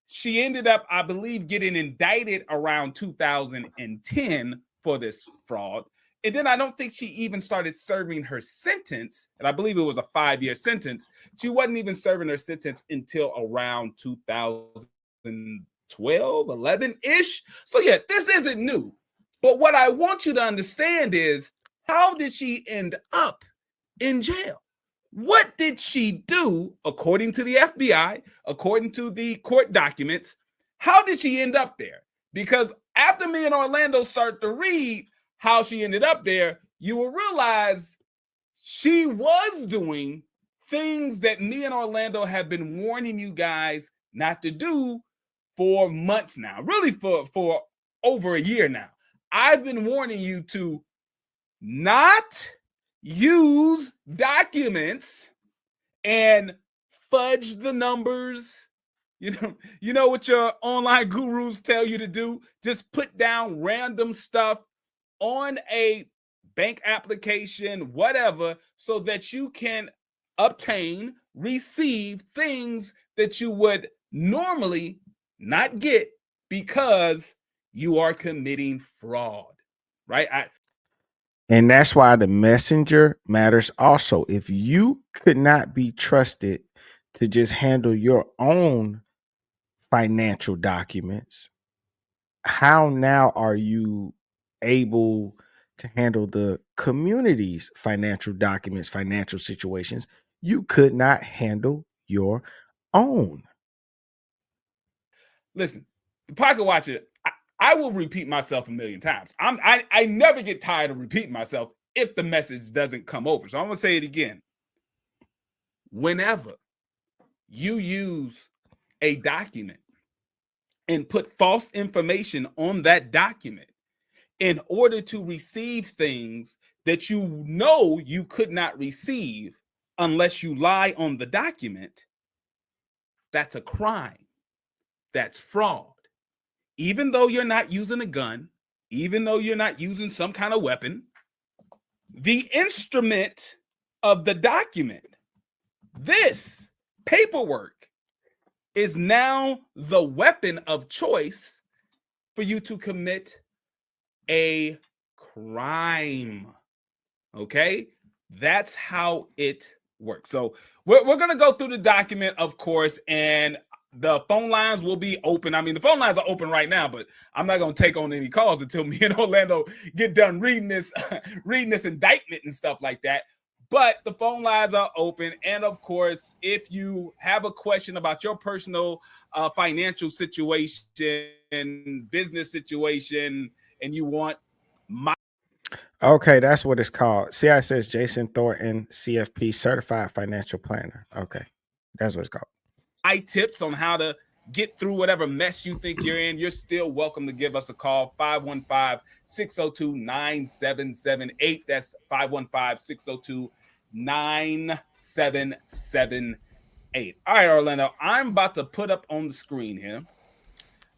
She ended up, I believe, getting indicted around 2010 for this fraud. And then I don't think she even started serving her sentence. And I believe it was a 5-year sentence. She wasn't even serving her sentence until around 2012, 11-ish. So yeah, this isn't new. But what I want you to understand is, how did she end up in jail? What did she do, according to the FBI, according to the court documents? How did she end up there? Because after me and Orlando start to read how she ended up there, you will realize she was doing things that me and Orlando have been warning you guys not to do for months now, really for over a year now. I've been warning you to not use documents and fudge the numbers. You know what your online gurus tell you to do? Just put down random stuff on a bank application, whatever, so that you can obtain, receive things that you would normally not get because you are committing fraud, right? And that's why the messenger matters also. If you could not be trusted to just handle your own financial documents, how now are you able to handle the community's financial documents, financial situations? You could not handle your own. Listen, the Pocket Watcher, I will repeat myself a million times. I never get tired of repeating myself if the message doesn't come over. So I'm going to say it again. Whenever you use a document and put false information on that document in order to receive things that you know you could not receive unless you lie on the document, that's a crime. That's fraud. Even though you're not using a gun, even though you're not using some kind of weapon, the instrument of the document, this paperwork, is now the weapon of choice for you to commit a crime. Okay? That's how it works. So we're going to go through the document, of course, and the phone lines will be open. I mean, the phone lines are open right now, but I'm not going to take on any calls until me and Orlando get done reading this indictment and stuff like that. But the phone lines are open. And of course, if you have a question about your personal financial situation, business situation, and you want my... Okay, that's what it's called. See how it says Jason Thornton, CFP, Certified Financial Planner. Okay, that's what it's called. Tips on how to get through whatever mess you think you're in, you're still welcome to give us a call. 515-602-9778. That's 515-602-9778. All right, Orlando, I'm about to put up on the screen here.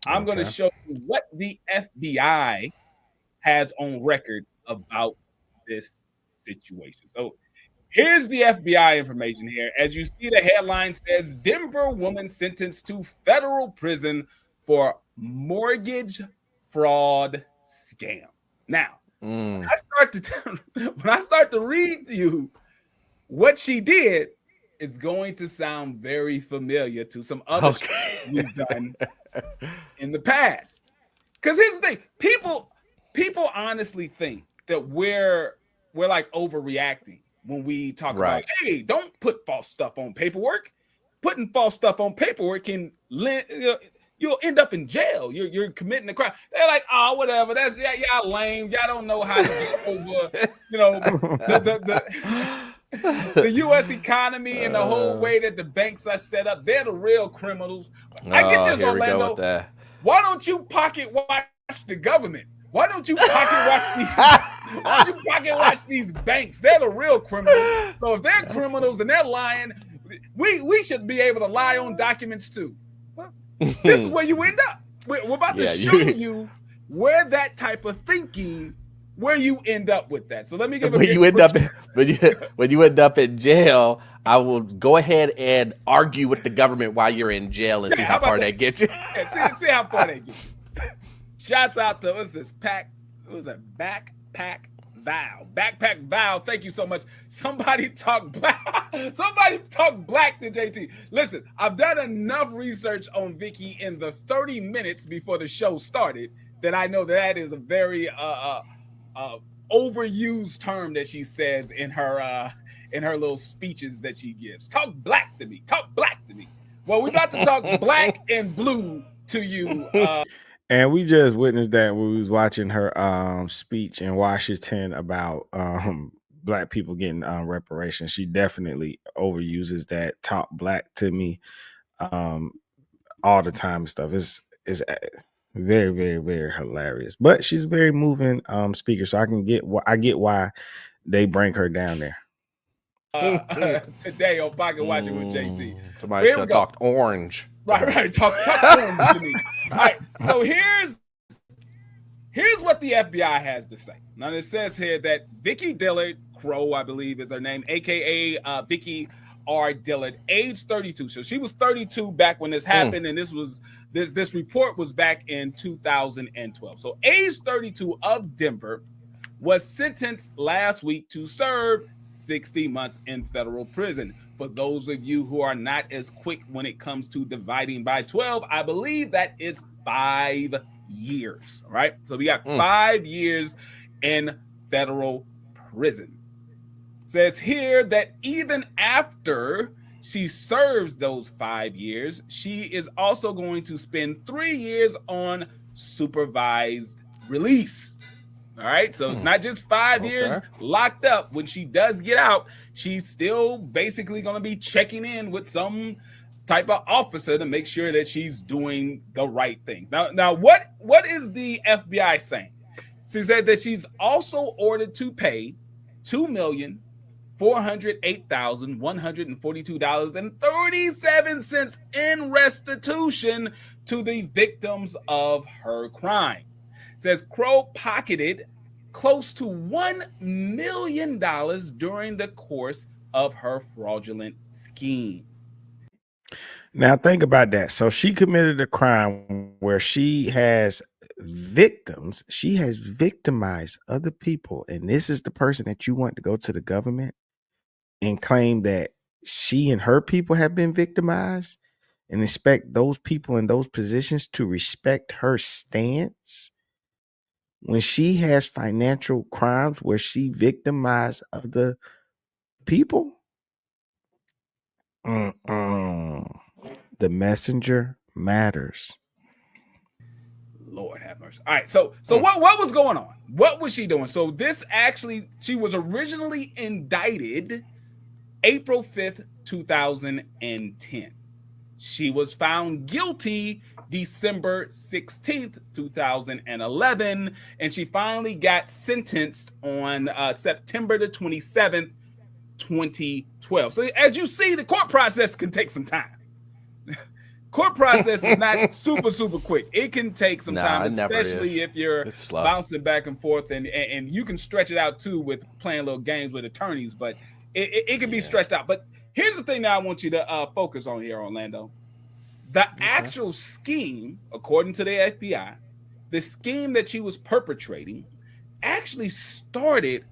I'm going to show you what the FBI has on record about this situation. So here's the FBI information here. As you see, the headline says, Denver woman sentenced to federal prison for mortgage fraud scam. Now, when I start to read to you what she did, it's going to sound very familiar to some other shit we've done in the past. Because here's the thing. People honestly think that we're like overreacting when we talk about, hey, don't put false stuff on paperwork. Putting false stuff on paperwork can you'll end up in jail. You're committing a crime. They're like, oh, whatever. That's y'all lame. Y'all don't know how to get over, the U.S. economy and the whole way that the banks are set up. They're the real criminals. I get this, Orlando. Why don't you pocket watch the government? Why don't you pocket watch these banks? They're the real criminals. So if they're criminals and they're lying, we should be able to lie on documents too. Well, this is where you end up. We're about to show you where that type of thinking, where you end up with that. So let me give when you end up in jail, I will go ahead and argue with the government while you're in jail and see how far they get you. See how far they get you. Shouts out to Backpack Val. Backpack Val, thank you so much. Somebody talk black to JT. Listen, I've done enough research on Vicki in the 30 minutes before the show started that I know that is a very overused term that she says in her in her little speeches that she gives. Talk black to me. Talk black to me. Well, we're about to talk black and blue to you. And we just witnessed that when we was watching her speech in Washington about black people getting reparations. She definitely overuses that "talk black to me" all the time and stuff. It's very, very, very hilarious. But she's a very moving speaker, so I get why they bring her down there. Today on Pocket Watching with JT. Somebody should have talked orange. Right. Talk orange to me. All right. So here's what the FBI has to say. Now it says here that Vicki Dillard, Crow, I believe is her name, aka Vicki R. Dillard, age 32. So she was 32 back when this happened, and this report was back in 2012. So age 32 of Denver was sentenced last week to serve 60 months in federal prison. For those of you who are not as quick when it comes to dividing by 12, I believe that is 5 years. All right. So we got 5 years in federal prison. Says here that even after she serves those 5 years, she is also going to spend 3 years on supervised release. All right, so it's not just 5 years locked up. When she does get out, she's still basically going to be checking in with some type of officer to make sure that she's doing the right things. Now, what is the FBI saying? She said that she's also ordered to pay $2,408,142.37 in restitution to the victims of her crime. Says Crow pocketed close to $1 million during the course of her fraudulent scheme. Now think about that. So she committed a crime where she has victims. She has victimized other people. And this is the person that you want to go to the government and claim that she and her people have been victimized and expect those people in those positions to respect her stance when she has financial crimes where she victimized other people. The messenger matters. Lord have mercy. All right, so what was going on? What was she doing? So she was originally indicted April 5th, 2010. She was found guilty December 16th, 2011, and she finally got sentenced on September the 27th, 2012. So as you see, the court process can take some time. Court process is not super quick. It can take some time, especially if you're bouncing back and forth, and you can stretch it out too with playing little games with attorneys, but it can be stretched out. But here's the thing that I want you to focus on here, Orlando. The actual scheme, according to the FBI, the scheme that she was perpetrating actually started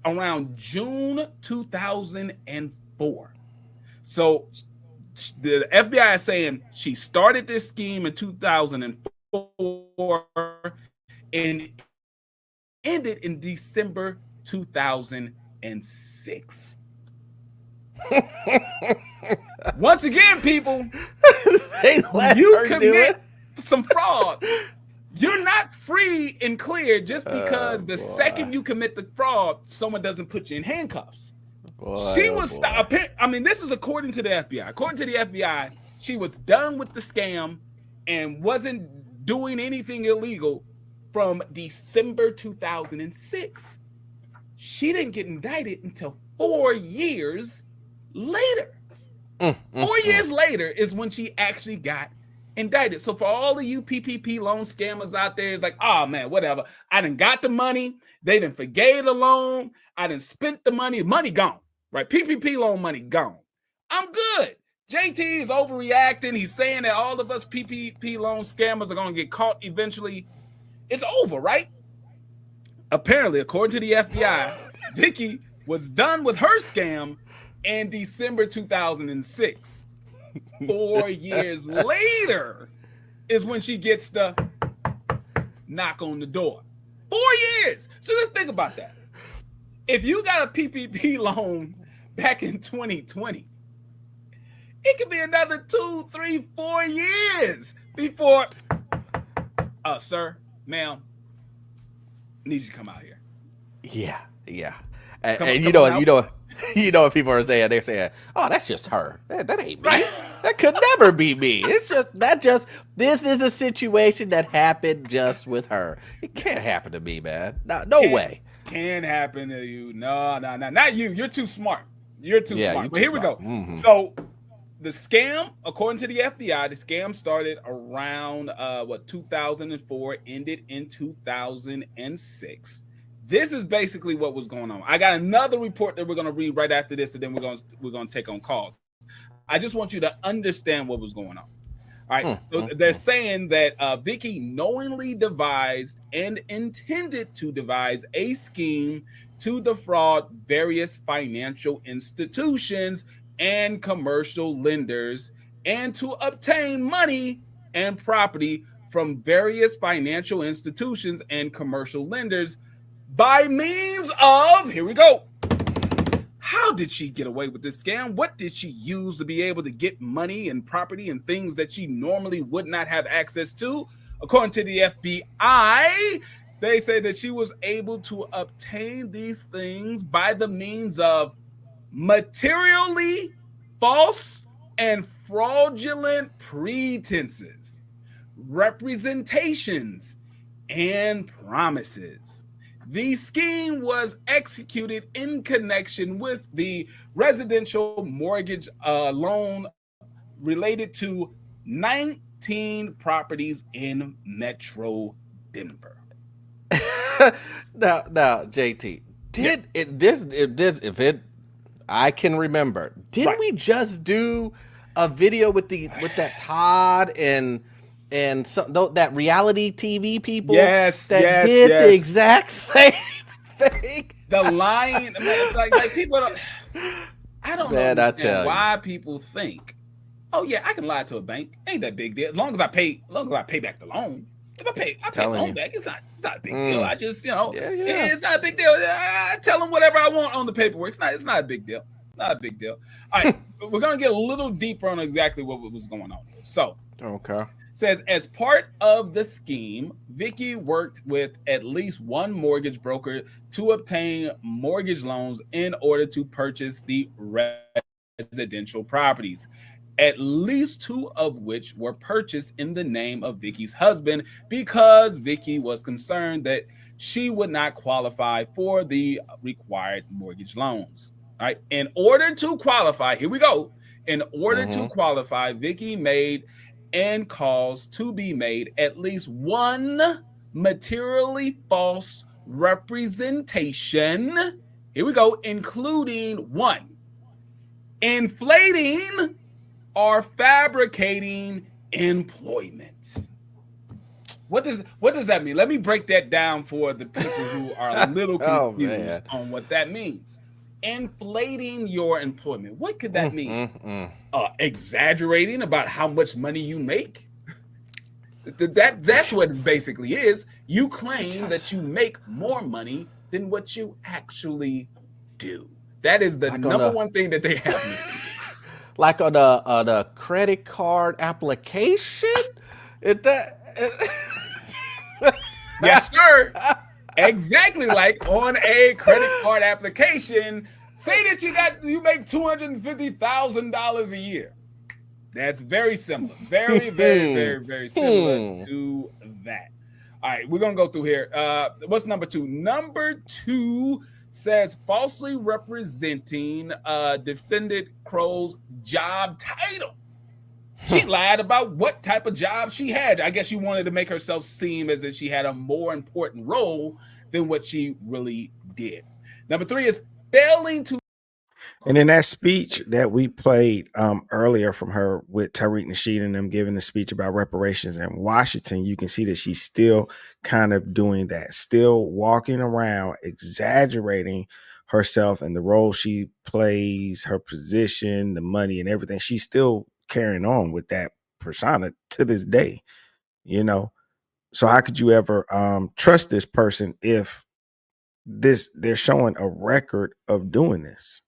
around June 2004. So the FBI is saying she started this scheme in 2004 and ended in December 2006. Once again, people, you commit some fraud, you're not free and clear just because second you commit the fraud, someone doesn't put you in handcuffs. She was, I mean, this is according to the FBI. According to the FBI, she was done with the scam and wasn't doing anything illegal from December 2006. She didn't get indicted until 4 years later. 4 years later is when she actually got indicted. So for all of you PPP loan scammers out there, it's like, oh man, whatever. I done got the money. They done forgave the loan. I done spent the money. Money gone, right? PPP loan money gone. I'm good. JT is overreacting. He's saying that all of us PPP loan scammers are going to get caught eventually. It's over, right? Apparently, according to the FBI, Vicki was done with her scam in December 2006. 4 years later is when she gets the knock on the door. 4 years. So just think about that. If you got a PPP loan back in 2020. It could be another 2, 3, 4 years before, sir, ma'am, need you to come out here. Yeah. And you know what people are saying? They're saying, "Oh, that's just her. That ain't me. Right. That could never be me. It's just this is a situation that happened just with her. It can't happen to me, man. No way. Can happen to you. No, not you. You're too smart. You're too smart. But here we go. Mm-hmm. So the scam, according to the FBI, the scam started around 2004, ended in 2006. This is basically what was going on. I got another report that we're going to read right after this, and then we're going to take on calls. I just want you to understand what was going on. All right. So they're saying that Vicki knowingly devised and intended to devise a scheme to defraud various financial institutions and commercial lenders and to obtain money and property from various financial institutions and commercial lenders by means of, here we go. How did she get away with this scam? What did she use to be able to get money and property and things that she normally would not have access to? According to the FBI, they say that she was able to obtain these things by the means of materially false and fraudulent pretenses, representations, and promises. The scheme was executed in connection with the residential mortgage loan related to 19 properties in Metro Denver. Now, JT, I can remember, didn't we just do a video with that Todd and that reality TV people did the exact same thing? The lying, like people don't. I don't understand why people think, oh yeah, I can lie to a bank. Ain't that big deal? As long as I pay back the loan. If I pay the loan back, it's not a big deal. I just, it's not a big deal. I tell them whatever I want on the paperwork. It's not a big deal. Not a big deal. All right, we're gonna get a little deeper on exactly what was going on here. So, okay. Says, as part of the scheme, Vicki worked with at least one mortgage broker to obtain mortgage loans in order to purchase the residential properties, at least 2 of which were purchased in the name of Vicki's husband because Vicki was concerned that she would not qualify for the required mortgage loans. All right. In order to qualify, here we go. In order to qualify, Vicki made and caused to be made at least one materially false representation. Here we go, including 1, inflating or fabricating employment. What does that mean? Let me break that down for the people who are a little confused on what that means. Inflating your employment. What could that mean? Exaggerating about how much money you make. That's what it basically is. You claim that you make more money than what you actually do. That is the number one thing that they have. Like on a credit card application? Yes, sir. Exactly like on a credit card application. Say that you make $250,000 a year. That's very similar. Very, very, very, very similar to that. All right, we're gonna go through here. What's number 2? Number 2 says falsely representing defendant Crow's job title. She lied about what type of job she had. I guess she wanted to make herself seem as if she had a more important role than what she really did. Number 3 is failing to. And in that speech that we played earlier from her with Tariq Nasheed and them giving the speech about reparations in Washington, you can see that she's still kind of doing that, still walking around, exaggerating herself and the role she plays, her position, the money and everything. She's still carrying on with that persona to this day, So how could you ever trust this person if they're showing a record of doing this?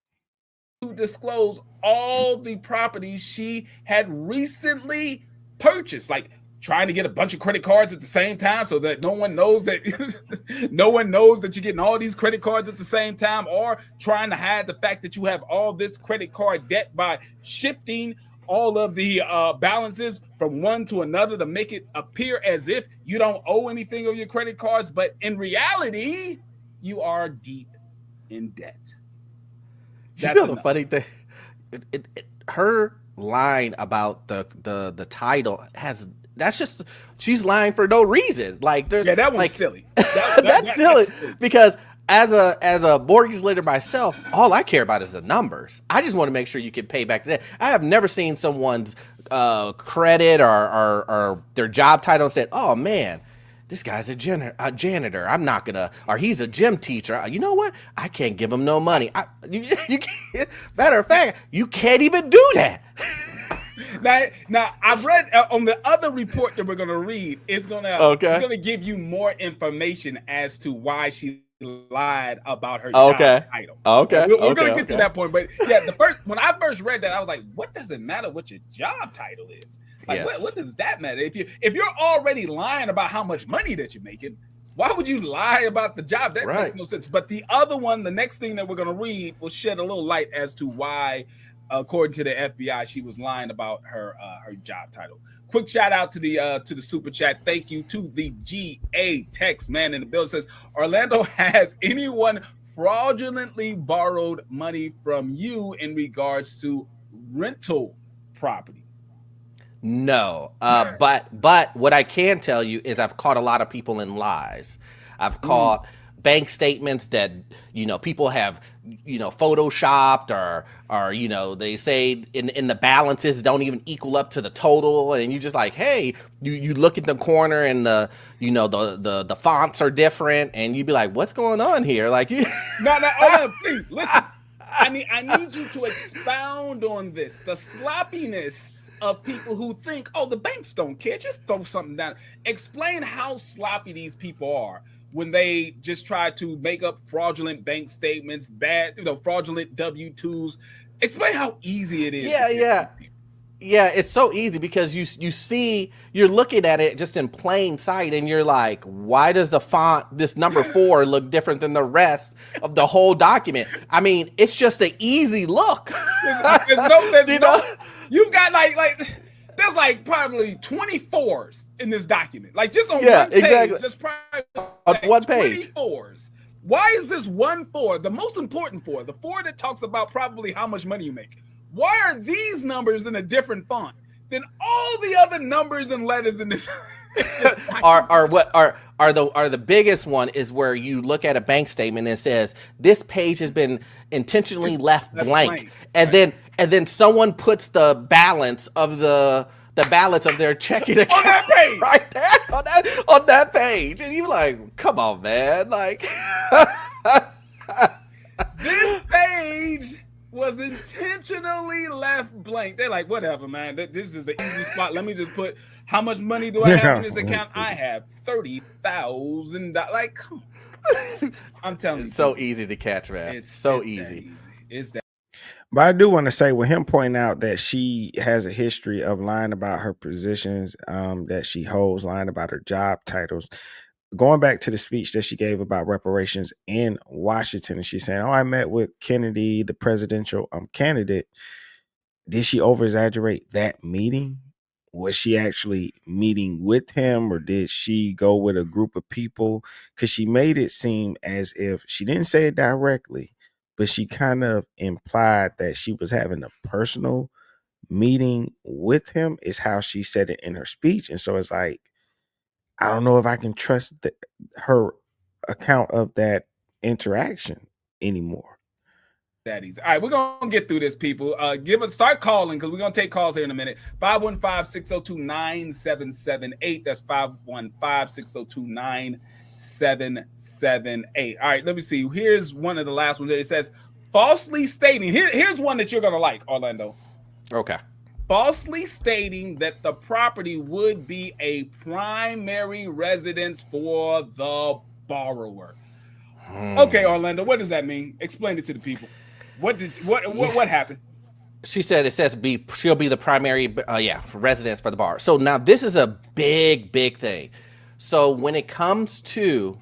disclose all the properties she had recently purchased, like trying to get a bunch of credit cards at the same time so that no one knows that you're getting all these credit cards at the same time, or trying to hide the fact that you have all this credit card debt by shifting all of the balances from one to another to make it appear as if you don't owe anything on your credit cards, but in reality, you are deep in debt. That's the funny thing. Her line about the title she's lying for no reason. Like there's that one's silly. That's silly because as a mortgage lender myself, all I care about is the numbers. I just want to make sure you can pay back that. I have never seen someone's credit or their job title and said, "Oh man, this guy's a janitor. I'm not gonna," or "He's a gym teacher. You know what? I can't give him no money." You can't, matter of fact, you can't even do that. Now I've read on the other report that we're gonna read. It's gonna give you more information as to why she lied about her job title. We're gonna get to that point, but yeah, when I first read that, I was like, "What does it matter what your job title is? Like, what does that matter? If you're already lying about how much money that you're making, why would you lie about the job? That makes no sense." But the other one, the next thing that we're gonna read, will shed a little light as to why, according to the FBI, she was lying about her job title. Quick shout out to the super chat. Thank you to the GA text man in the building. Says, Orlando, has anyone fraudulently borrowed money from you in regards to rental property? No, but what I can tell you is I've caught a lot of people in lies. I've caught bank statements that people have photoshopped or they say in the balances don't even equal up to the total, and you just like, hey, you look at the corner and the fonts are different, and you'd be like, what's going on here? Like, no, please listen. I need you to expound on this. The sloppiness of people who think, oh, the banks don't care, just throw something down. Explain how sloppy these people are when they just try to make up fraudulent bank statements, fraudulent W-2s. Explain how easy it is. Yeah, it's so easy because you're looking at it just in plain sight, and you're like, why does the font, this number 4, look different than the rest of the whole document? I mean, it's just an easy look. You've got like there's like probably 24s in this document. Like just on one page. Exactly. Just probably on one page. 24s. Why is this 1 4, the most important 4, the 4 that talks about probably how much money you make? Why are these numbers in a different font than all the other numbers and letters in this? are the biggest one is where you look at a bank statement and it says this page has been intentionally left blank. And then someone puts the balance of the balance of their checking account on that page, right there on that page, and you're like, come on, man, like this page was intentionally left blank. They're like, whatever, man. This is an easy spot. Let me just put how much money do I have in this account? I have $30,000. Like, come on. I'm telling you, it's so easy to catch, man. It's so easy. It's that. But I do want to say, with him pointing out that she has a history of lying about her positions that she holds, lying about her job titles, going back to the speech that she gave about reparations in Washington, and she's saying, oh, I met with Kennedy, the presidential candidate. Did she over-exaggerate that meeting? Was she actually meeting with him, or did she go with a group of people? Because she made it seem as if she didn't say it directly, but she kind of implied that she was having a personal meeting with him, is how she said it in her speech. And so it's like, I don't know if I can trust her account of that interaction anymore. That easy. All right, we're gonna get through this, people. Start calling, because we're gonna take calls here in a minute. 515-602-9778. That's 515-602-9778. All right, let me see. Here's one of the last ones. It says falsely stating. Here's one that you're gonna like, Orlando. Okay. Falsely stating that the property would be a primary residence for the borrower. Okay, Orlando, what does that mean? Explain it to the people. What happened? She said it says she'll be the primary residence for the bar. So now this is a big thing. So when it comes to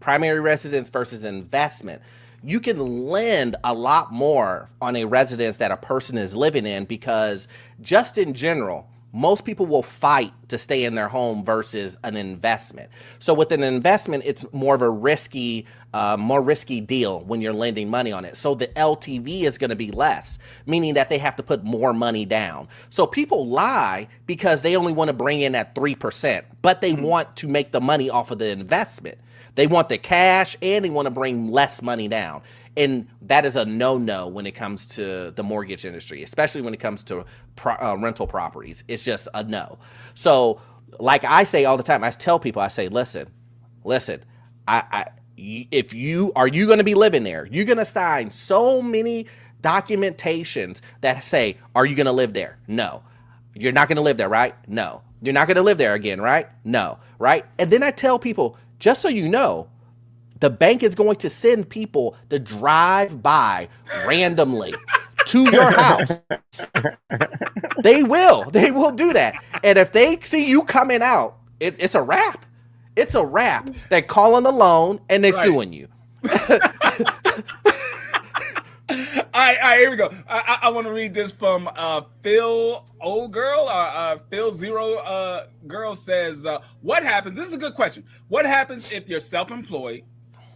primary residence versus investment, you can lend a lot more on a residence that a person is living in, because just in general, most people will fight to stay in their home versus an investment. So with an investment, it's more of a risky deal when you're lending money on it. So the LTV is going to be less, meaning that they have to put more money down. So people lie because they only want to bring in at 3%, but they want to make the money off of the investment. They want the cash and they want to bring less money down. And that is a no-no when it comes to the mortgage industry, especially when it comes to rental properties. It's just a no. So like I say all the time, I tell people, I say, listen, are you going to be living there? You're going to sign so many documentations that say, are you going to live there? No. You're not going to live there, right? No. You're not going to live there again, right? No. Right? And then I tell people, just so you know, the bank is going to send people to drive by randomly to your house. They will do that. And if they see you coming out, it's a wrap. It's a wrap. They call on the loan and they're suing you. All right, here we go. I want to read this from Phil Old Girl. Phil Zero Girl says, what happens? This is a good question. What happens if you're self-employed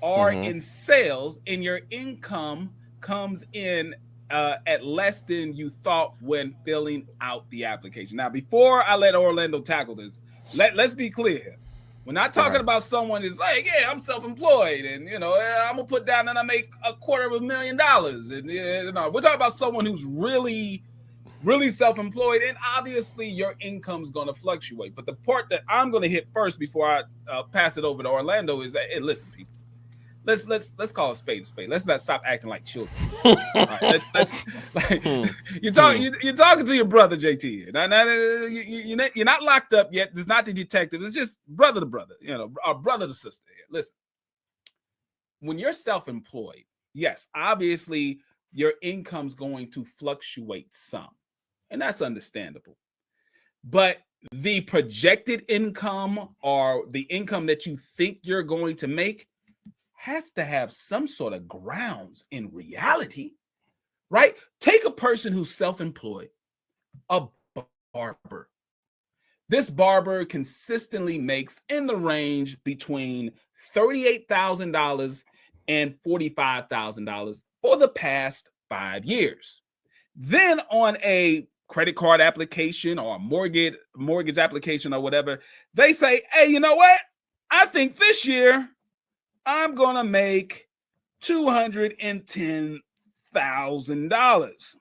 or in sales and your income comes in at less than you thought when filling out the application? Now, before I let Orlando tackle this, let's be clear here. We're not talking about someone who's like, yeah, I'm self-employed and, I'm going to put down and I make $250,000. And, we're talking about someone who's really, really self-employed. And obviously your income's going to fluctuate. But the part that I'm going to hit first before I pass it over to Orlando is that, hey, listen, people, let's call a spade a spade. Let's not stop acting like children. All right, let's like, you're talking to your brother, JT. You're not locked up yet. It's not the detective. It's just brother to brother, or brother to sister here. Listen, when you're self-employed, yes, obviously your income's going to fluctuate some, and that's understandable. But the projected income or the income that you think you're going to make has to have some sort of grounds in reality, right? Take a person who's self-employed, a barber. This barber consistently makes in the range between $38,000 and $45,000 for the past 5 years. Then on a credit card application or a mortgage application or whatever, they say, hey, you know what? I think this year I'm going to make $210,000.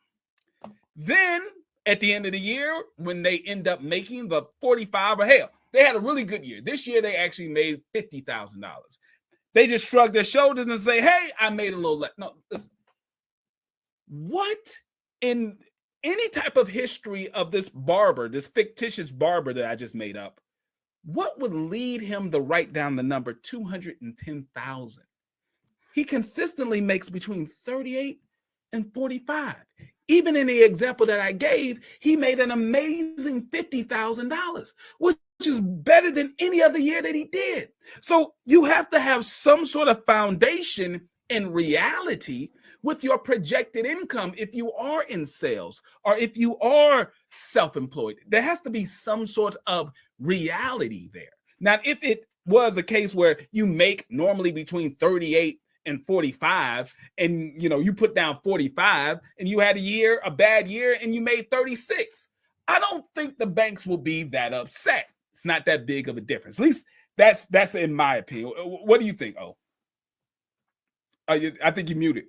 Then at the end of the year, when they end up making the 45, or hell, they had a really good year. This year, they actually made $50,000. They just shrug their shoulders and say, hey, I made a little less. No, listen. What in any type of history of this barber, this fictitious barber that I just made up, what would lead him to write down the number 210,000? He consistently makes between 38 and 45. Even in the example that I gave, he made an amazing $50,000, which is better than any other year that he did. So you have to have some sort of foundation in reality with your projected income if you are in sales or if you are self-employed. There has to be some sort of reality there. Now, if it was a case where you make normally between 38 and 45, and you put down 45 and you had a bad year and you made 36, I don't think the banks will be that upset. It's not that big of a difference. At least that's in my opinion. What do you think? I think you muted.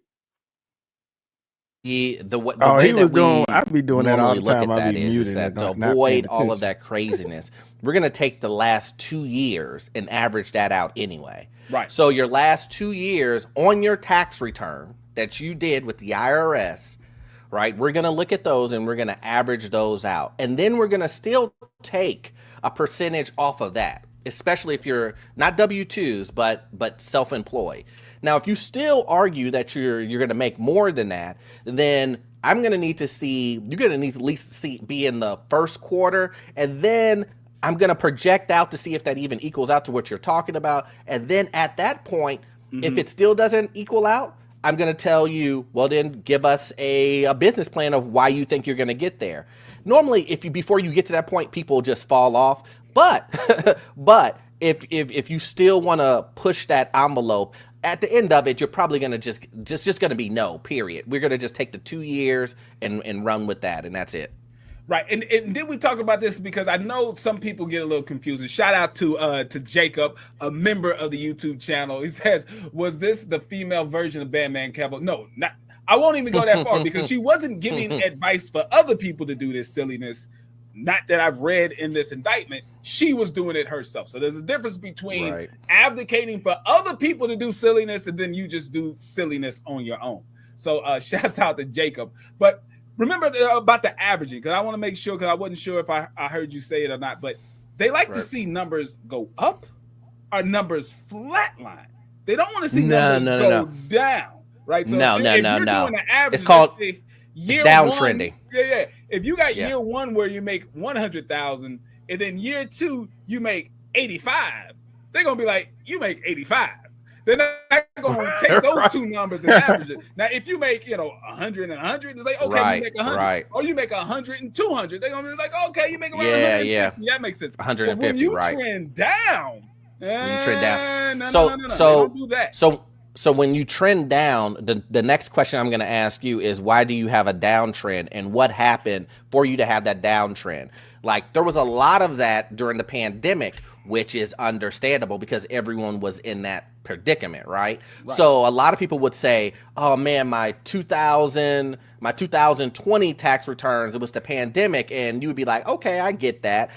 I'd be doing that all the time. I'd be muted to avoid all of that craziness. We're going to take the last 2 years and average that out anyway. Right. So your last 2 years on your tax return that you did with the IRS, right? We're going to look at those and we're going to average those out. And then we're going to still take a percentage off of that. especially if you're not W-2s, but self-employed. Now, if you still argue that you're going to make more than that, then I'm going to need to see, you're going to need to at least be in the first quarter, and then I'm going to project out to see if that even equals out to what you're talking about. And then at that point, if it still doesn't equal out, I'm going to tell you, well, then give us a business plan of why you think you're going to get there. Normally, before you get to that point, people just fall off. But but if you still want to push that envelope, at the end of it, you're probably going to just going to be no, period. We're going to just take the 2 years and run with that, and that's it. Right, and did we talk about this, because I know some people get a little confused. And shout out to Jacob, a member of the YouTube channel. He says, "Was this the female version of Batman Cavill?" No, not. I won't even go that far, because she wasn't giving advice for other people to do this silliness. Not that I've read in this indictment. She was doing it herself. So there's a difference between advocating for other people to do silliness and then you just do silliness on your own. So shouts out to Jacob. But remember about the averaging, because I want to make sure, because I wasn't sure if I heard you say it or not, but they like to see numbers go up or numbers flatline. They don't want to see numbers go down, right? So if you're doing an average, it's called year downtrending. Yeah. If you got year one where you make 100,000 and then year two you make 85, they're gonna be like, you make 85. They're not gonna take those two numbers and average it. Now, if you make 100 and 100, it's like, okay, you make 100, or you make 100 and 200, they're gonna be like, okay, you make around 150. That makes sense. 150, but when you right? Trend down. No, don't do that. So when you trend down, the next question I'm going to ask you is, why do you have a downtrend, and what happened for you to have that downtrend? Like, there was a lot of that during the pandemic, which is understandable because everyone was in that predicament, right? So a lot of people would say, oh man, my 2020 tax returns, it was the pandemic, and you would be like, okay, I get that,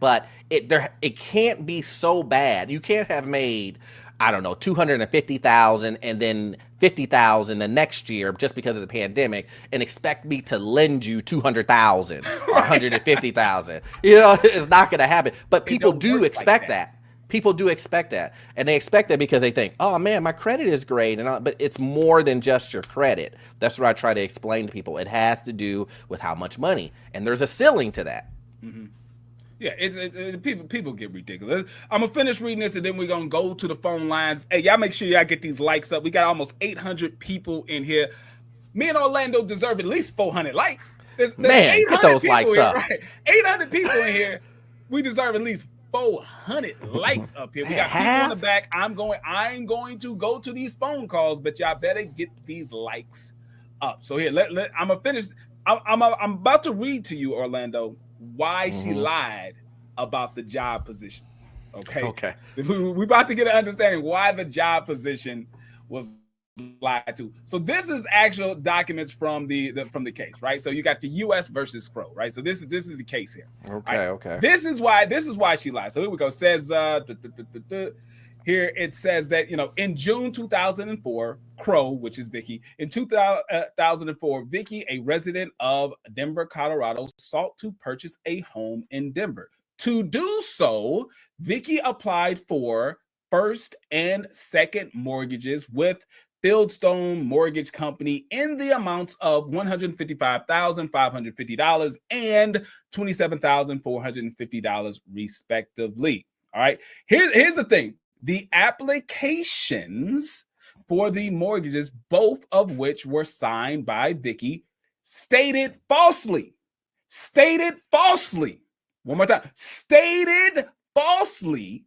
but it can't be so bad. You can't have made, I don't know, 250,000 and then 50,000 the next year just because of the pandemic and expect me to lend you 200,000 or 150,000. It's not going to happen. But people do expect that. People do expect that, and they expect that because they think, oh man, my credit is great, but it's more than just your credit. That's what I try to explain to people. It has to do with how much money, and there's a ceiling to that. Yeah, people get ridiculous. I'm gonna finish reading this, and then we're gonna go to the phone lines. Hey, y'all make sure y'all get these likes up. We got almost 800 people in here. Me and Orlando deserve at least 400 likes. There's Man, get those likes here, up. Right? 800 people in here. We deserve at least 400 likes up here. We got people in the back. I'm going to go to these phone calls, but y'all better get these likes up. So here, I'm gonna finish. I'm about to read to you, Orlando, why she lied about the job position. Okay. We're about to get an understanding why the job position was lied to. So this is actual documents from the case, right? So you got the U.S. versus Crow, right? So this is the case here. Okay. This is why she lied. So here we go. It says here it says that in June 2004, Crow, which is Vicki, in 2004, Vicki, a resident of Denver, Colorado, sought to purchase a home in Denver. To do so, Vicki applied for first and second mortgages with Fieldstone Mortgage Company in the amounts of $155,550 and $27,450 respectively. All right. Here's the thing. The applications for the mortgages, both of which were signed by Vicki, stated falsely. One more time. Stated falsely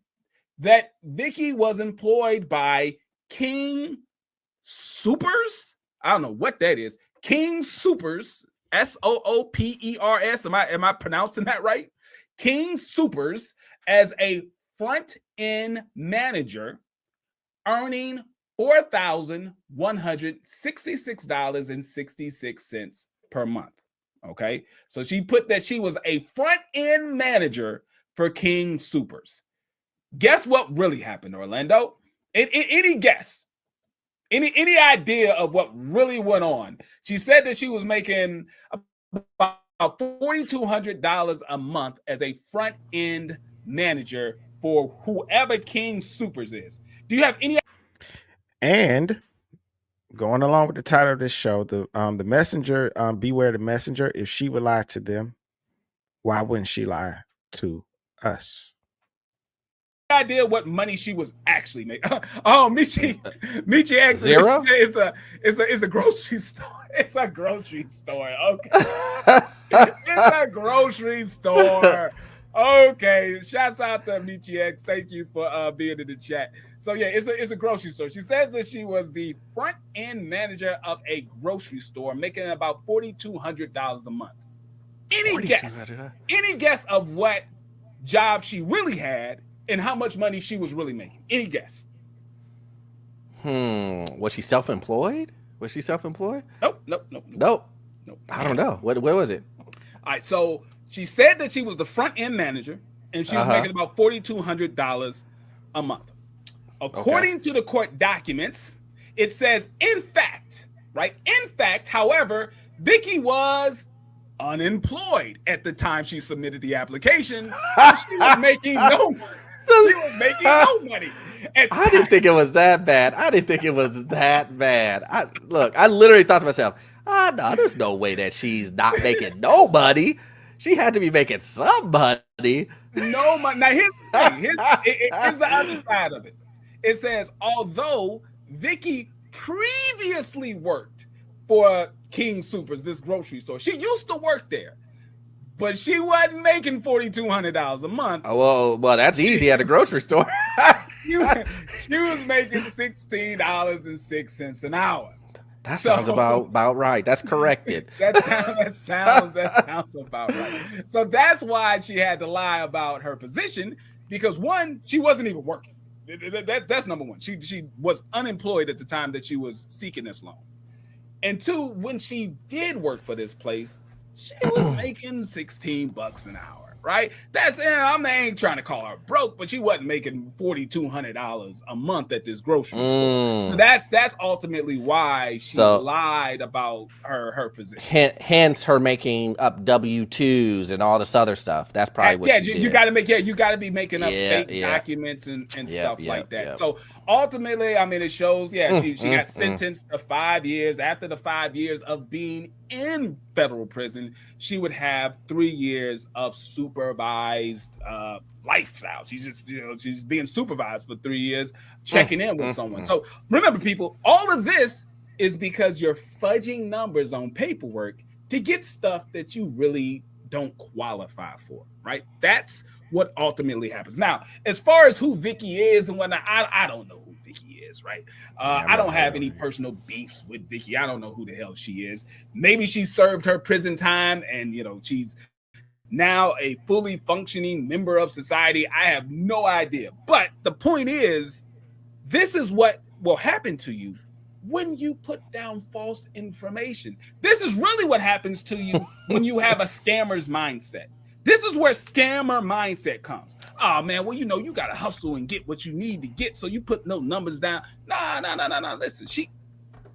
that Vicki was employed by King Soopers. I don't know what that is. King Soopers, Soopers. Am I pronouncing that right? King Soopers as a front-end manager, earning $4,166.66 per month. Okay, so she put that she was a front-end manager for King Soopers. Guess what really happened, Orlando? Any guess? Any idea of what really went on? She said that she was making about $4,200 a month as a front-end manager for whoever King Supers is. Do you have any? And going along with the title of this show, the messenger, beware the messenger. If she would lie to them, why wouldn't she lie to us? Idea what money she was actually making? Michi actually Zero? It's a grocery store. It's a grocery store. Okay. It's a grocery store. Okay. Shouts out to Michi X. Thank you for being in the chat. So yeah, it's a grocery store. She says that she was the front end manager of a grocery store, making about $4,200 a month. Any guess of what job she really had and how much money she was really making? Any guess? Was she self-employed? Nope. I don't know. What was it? All right. So she said that she was the front end manager and she was making about $4,200 a month. According to the court documents, it says, in fact, however, Vicki was unemployed at the time she submitted the application. She was making no money. I didn't think it was that bad. I literally thought to myself, no, there's no way that she's not making no money. She had to be making some money. No money. Now here's the thing. Here's the other side of it. It says, although Vicki previously worked for King Supers, this grocery store, she used to work there, but she wasn't making $4,200 a month. Well, that's easy at a grocery store. she was making $16.06 an hour. That sounds about right. That's corrected. that sounds about right. So that's why she had to lie about her position, because one, she wasn't even working. That's number one. She was unemployed at the time that she was seeking this loan. And two, when she did work for this place, she was making $16 an hour. Right? I ain't trying to call her broke, but she wasn't making $4,200 a month at this grocery store. So that's ultimately why she lied about her position. Hence her making up W-2s and all this other stuff. That's probably what she did. You got to be making up fake documents and stuff like that. So ultimately, I mean, it shows, she got sentenced to 5 years. After the 5 years of being in federal prison, she would have 3 years of supervised lifestyle. She's being supervised for 3 years, checking in with someone. So remember, people, all of this is because you're fudging numbers on paperwork to get stuff that you really don't qualify for, right? That's what ultimately happens. Now, as far as who Vicki is and whatnot, I don't know who Vicki is, right? I don't have any personal beefs with Vicki. I don't know who the hell she is. Maybe she served her prison time and, she's now a fully functioning member of society. I have no idea. But the point is, this is what will happen to you when you put down false information. This is really what happens to you when you have a scammer's mindset. This is where scammer mindset comes. Oh man, well, you got to hustle and get what you need to get. So you put no numbers down. Nah. Listen,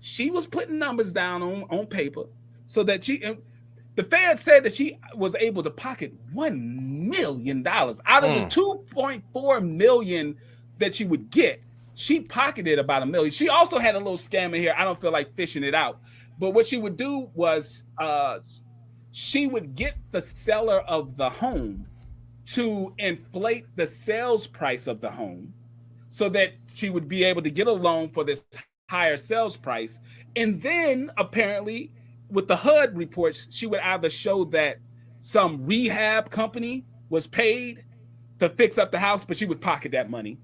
she was putting numbers down on paper so that the Fed said that she was able to pocket $1 million out of the $2.4 million that she would get. She pocketed about $1 million. She also had a little scam in here. I don't feel like fishing it out. But what she would do was she would get the seller of the home to inflate the sales price of the home so that she would be able to get a loan for this higher sales price. And then apparently with the HUD reports, she would either show that some rehab company was paid to fix up the house, but she would pocket that money.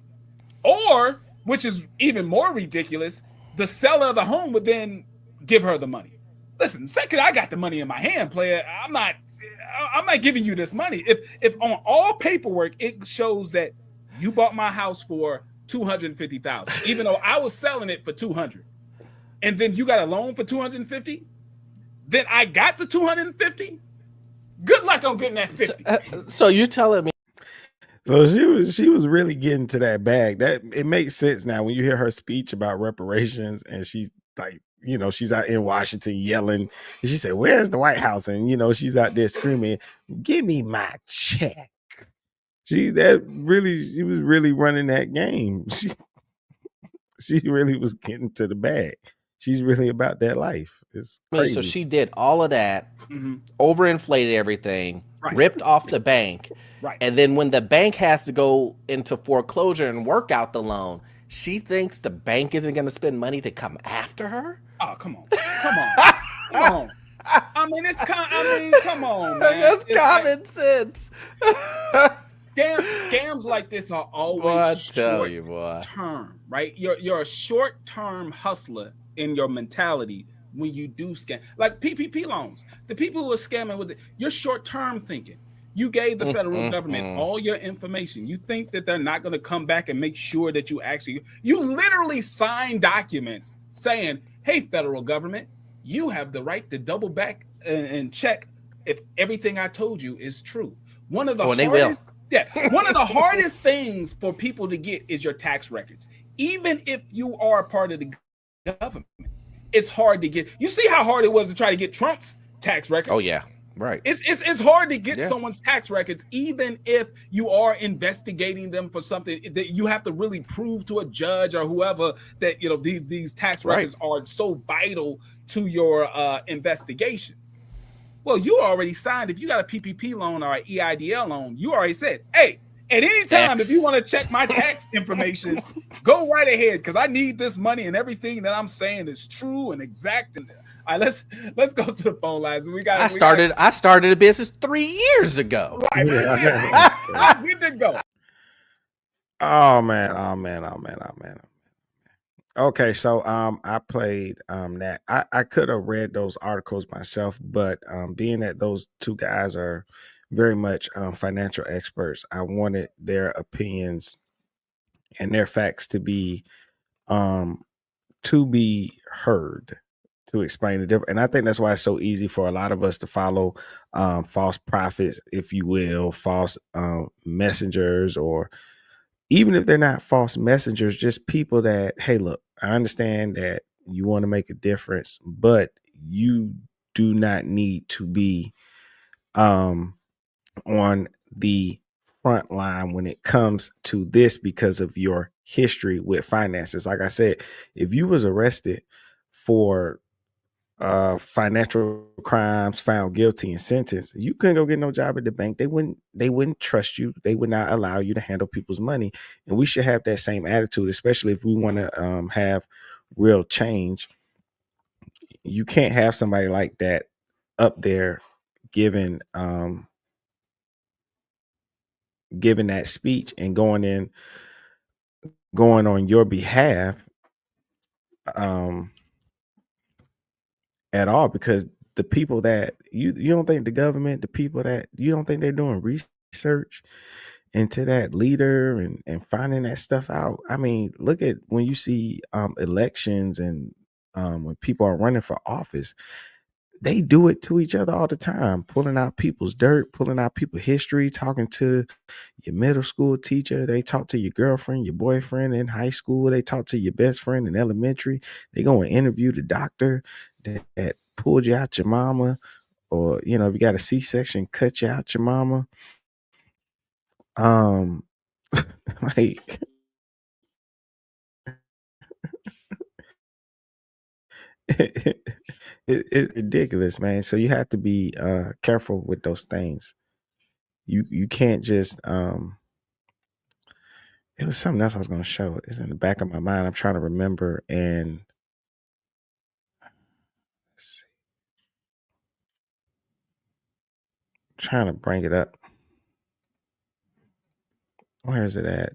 Or, which is even more ridiculous, the seller of the home would then give her the money. Listen, second, I got the money in my hand, player. I'm not giving you this money. If on all paperwork it shows that you bought my house for $250,000, even though I was selling it for $200,000, and then you got a loan for $250,000, then I got the $250,000. Good luck on getting that $50,000. So you're telling me? So she was really getting to that bag. That it makes sense now when you hear her speech about reparations, and she's like, she's out in Washington yelling, and she said, "Where's the White House?" And she's out there screaming, "Give me my check." She was really running that game. She really was getting to the bag. She's really about that life. It's crazy. So she did all of that, overinflated everything, ripped off the bank. Right. And then when the bank has to go into foreclosure and work out the loan, she thinks the bank isn't going to spend money to come after her? Oh, come on. Come on. I mean, come on, man. That's common sense. Scams like this are always short-term, right? You're a short-term hustler in your mentality when you do scam. Like PPP loans. The people who are scamming with it, you're short-term thinking. You gave the federal government all your information. You think that they're not going to come back and make sure that you literally sign documents saying, hey, federal government, you have the right to double back and check if everything I told you is true. One of the hardest things for people to get is your tax records. Even if you are a part of the government, it's hard to get. You see how hard it was to try to get Trump's tax records? Oh, yeah. Right. It's hard to get someone's tax records, even if you are investigating them for something that you have to really prove to a judge or whoever that these tax records are so vital to your investigation. Well, you already signed. If you got a PPP loan or an EIDL loan, you already said, hey, at any time, if you want to check my tax information, go right ahead, because I need this money and everything that I'm saying is true and exact. And all right, let's go to the phone lines. I started a business 3 years ago. Right. We did go. Oh man. Okay, so I played that. I could have read those articles myself, but being that those two guys are very much financial experts, I wanted their opinions and their facts to be heard, to explain the difference. And I think that's why it's so easy for a lot of us to follow false prophets, if you will, false messengers, or even if they're not false messengers, just people that, hey, look, I understand that you want to make a difference, but you do not need to be on the front line when it comes to this because of your history with finances. Like I said, if you was arrested for financial crimes, found guilty and sentenced, you couldn't go get no job at the bank. They wouldn't trust you. They would not allow you to handle people's money. And we should have that same attitude, especially if we want to have real change. You can't have somebody like that up there giving that speech and going on your behalf at all, because the people that you don't think the government, the people that you don't think they're doing research into that leader and finding that stuff out. I mean, look at when you see elections and when people are running for office, they do it to each other all the time, pulling out people's dirt, pulling out people's history, talking to your middle school teacher. They talk to your girlfriend, your boyfriend in high school. They talk to your best friend in elementary. They go and interview the doctor that pulled you out your mama, or, if you got a C-section, cut you out your mama. Like, it's ridiculous, man. So you have to be careful with those things. You can't just it was something else I was going to show. It's in the back of my mind. I'm trying to remember, and let's see. Trying to bring it up. Where is it at?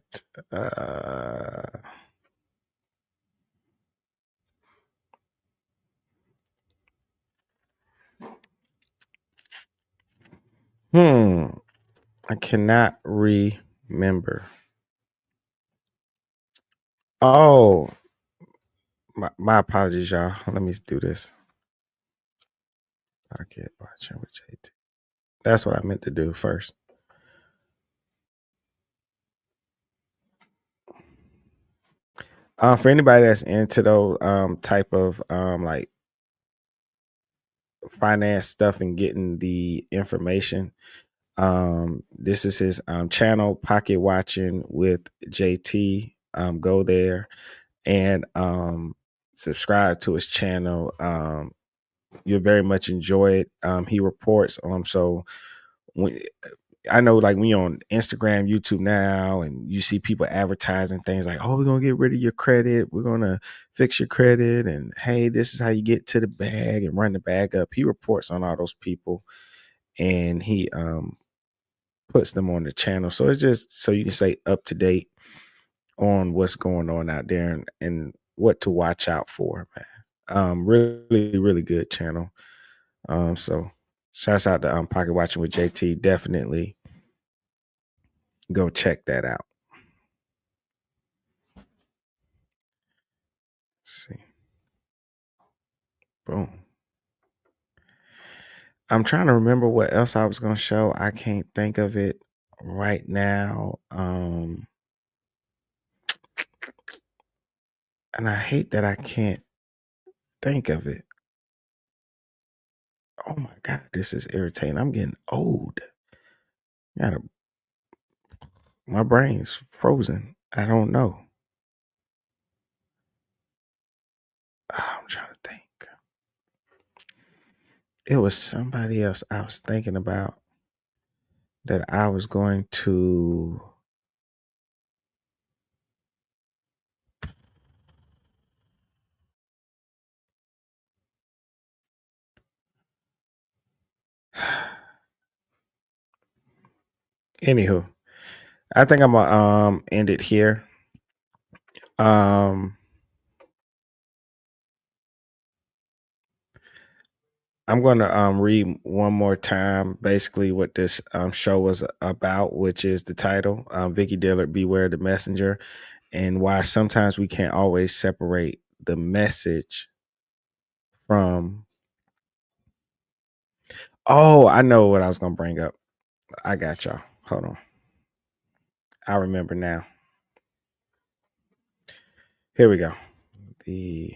I cannot remember. Oh, my apologies, y'all. Let me do this. Pocket watching with JT. That's what I meant to do first. For anybody that's into those type of like finance stuff and getting the information, This is his channel, Pocket Watching with JT. Go there and subscribe to his channel. You'll very much enjoy it. He reports so when I know, like, when you're on Instagram, YouTube now, and you see people advertising things like, oh, we're going to get rid of your credit. We're going to fix your credit. And hey, this is how you get to the bag and run the bag up. He reports on all those people, and he puts them on the channel. So it's just so you can stay up to date on what's going on out there and what to watch out for, man. Really, really good channel. So shouts out to Pocket Watching with JT. Definitely go check that out. Let's see. Boom. I'm trying to remember what else I was going to show. I can't think of it right now. And I hate that I can't think of it. Oh my God, this is irritating. I'm getting old. My brain's frozen. I don't know. I'm trying to think. It was somebody else I was thinking about that I was going to. Anywho, I think I'm gonna end it here. I'm going to read one more time basically what this show was about, which is the title, Vicki Dillard, Beware the Messenger, and why sometimes we can't always separate the message from. Oh, I know what I was going to bring up. I got y'all. Hold on. I remember now. Here we go. The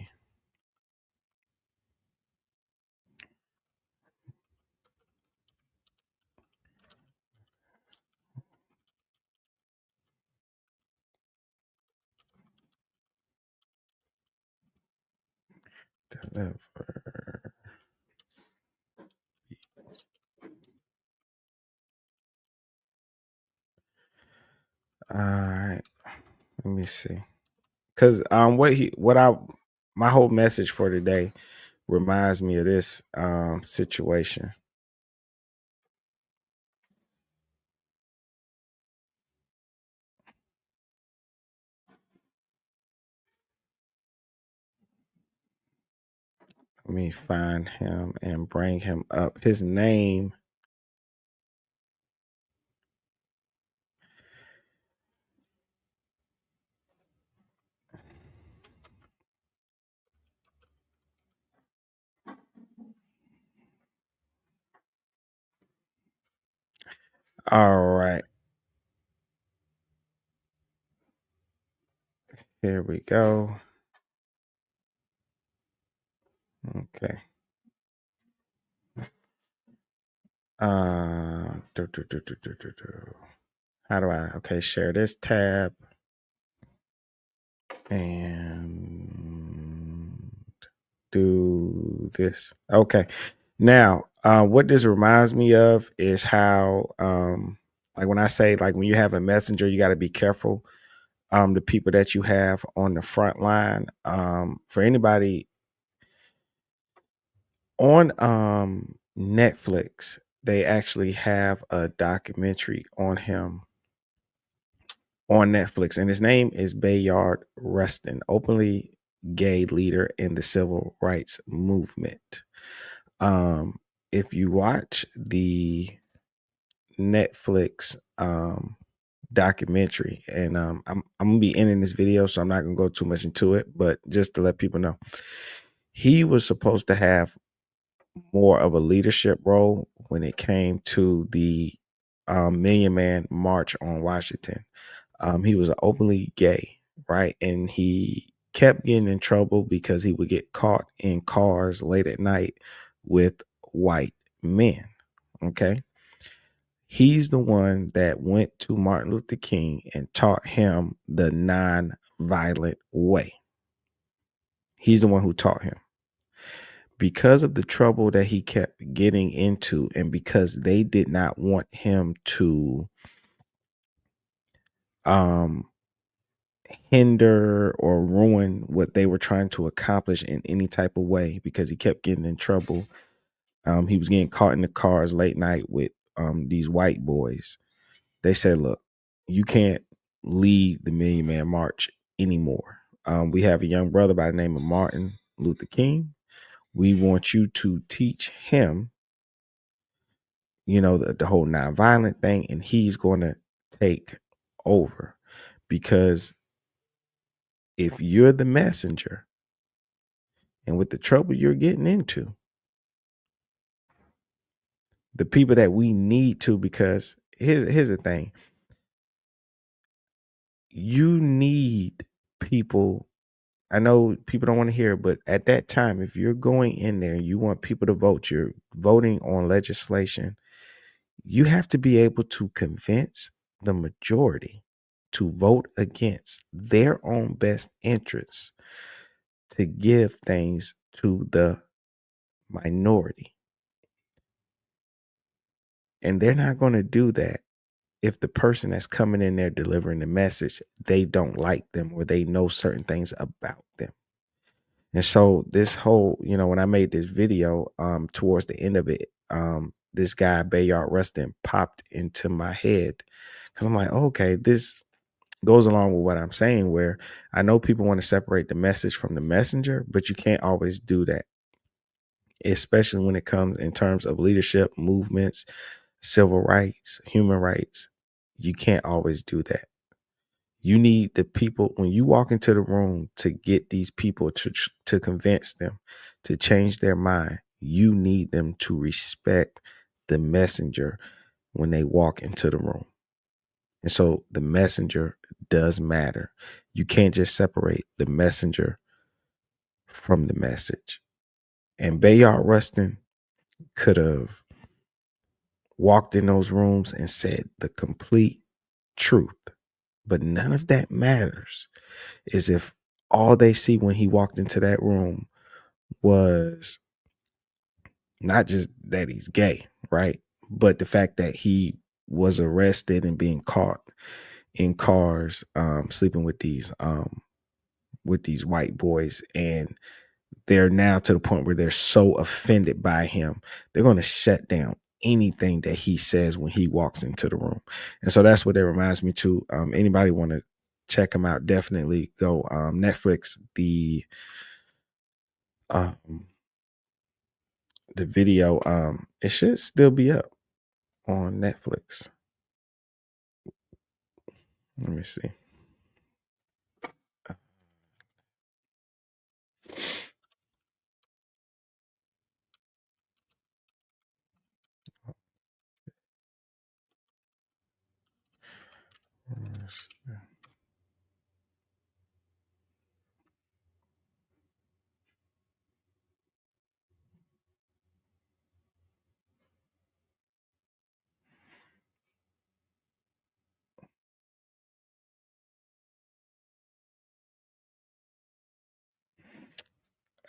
deliver. All right. Let me see. Because my whole message for today reminds me of this situation. Let me find him and bring him up. His name. All right. Here we go. Okay. How do I? Okay, share this tab and do this. Okay. Now, what this reminds me of is how, like when I say, like when you have a messenger, you got to be careful. The people that you have on the front line. For anybody on Netflix, they actually have a documentary on him on Netflix, and his name is Bayard Rustin, openly gay leader in the civil rights movement. If you watch the Netflix documentary, and I'm gonna be ending this video, so I'm not gonna go too much into it, but just to let people know, he was supposed to have more of a leadership role when it came to the Million Man March on Washington. He was openly gay, right? And he kept getting in trouble because he would get caught in cars late at night with white men. Okay. He's the one that went to Martin Luther King and taught him the non-violent way. He's the one who taught him. Because of the trouble that he kept getting into, and because they did not want him to hinder or ruin what they were trying to accomplish in any type of way, because he kept getting in trouble. He was getting caught in the cars late night with these white boys. They said, look, you can't lead the Million Man March anymore. We have a young brother by the name of Martin Luther King. We want you to teach him, you know, the whole nonviolent thing, and he's going to take over. Because if you're the messenger, and with the trouble you're getting into, the people that we need to, because here's the thing. You need people. I know people don't want to hear it, but at that time, if you're going in there and you want people to vote, you're voting on legislation, you have to be able to convince the majority to vote against their own best interests to give things to the minority. And they're not going to do that if the person that's coming in there delivering the message, they don't like them or they know certain things about them. And so this whole, you know, when I made this video, towards the end of it, this guy, Bayard Rustin, popped into my head because I'm like, okay, this goes along with what I'm saying, where I know people want to separate the message from the messenger, but you can't always do that, especially when it comes in terms of leadership, movements, civil rights, human rights. You can't always do that. You need the people, when you walk into the room, to get these people to convince them to change their mind. You need them to respect the messenger when they walk into the room. And so the messenger does matter. You can't just separate the messenger from the message. And Bayard Rustin could have walked in those rooms and said the complete truth. But none of that matters is if all they see when he walked into that room was not just that he's gay, right? But the fact that he was arrested and being caught in cars, sleeping with these white boys, and they're now to the point where they're so offended by him, they're going to shut down anything that he says when he walks into the room. And so that's what it reminds me to. Anybody want to check him out, definitely go Netflix. The video, it should still be up on Netflix. Let me see.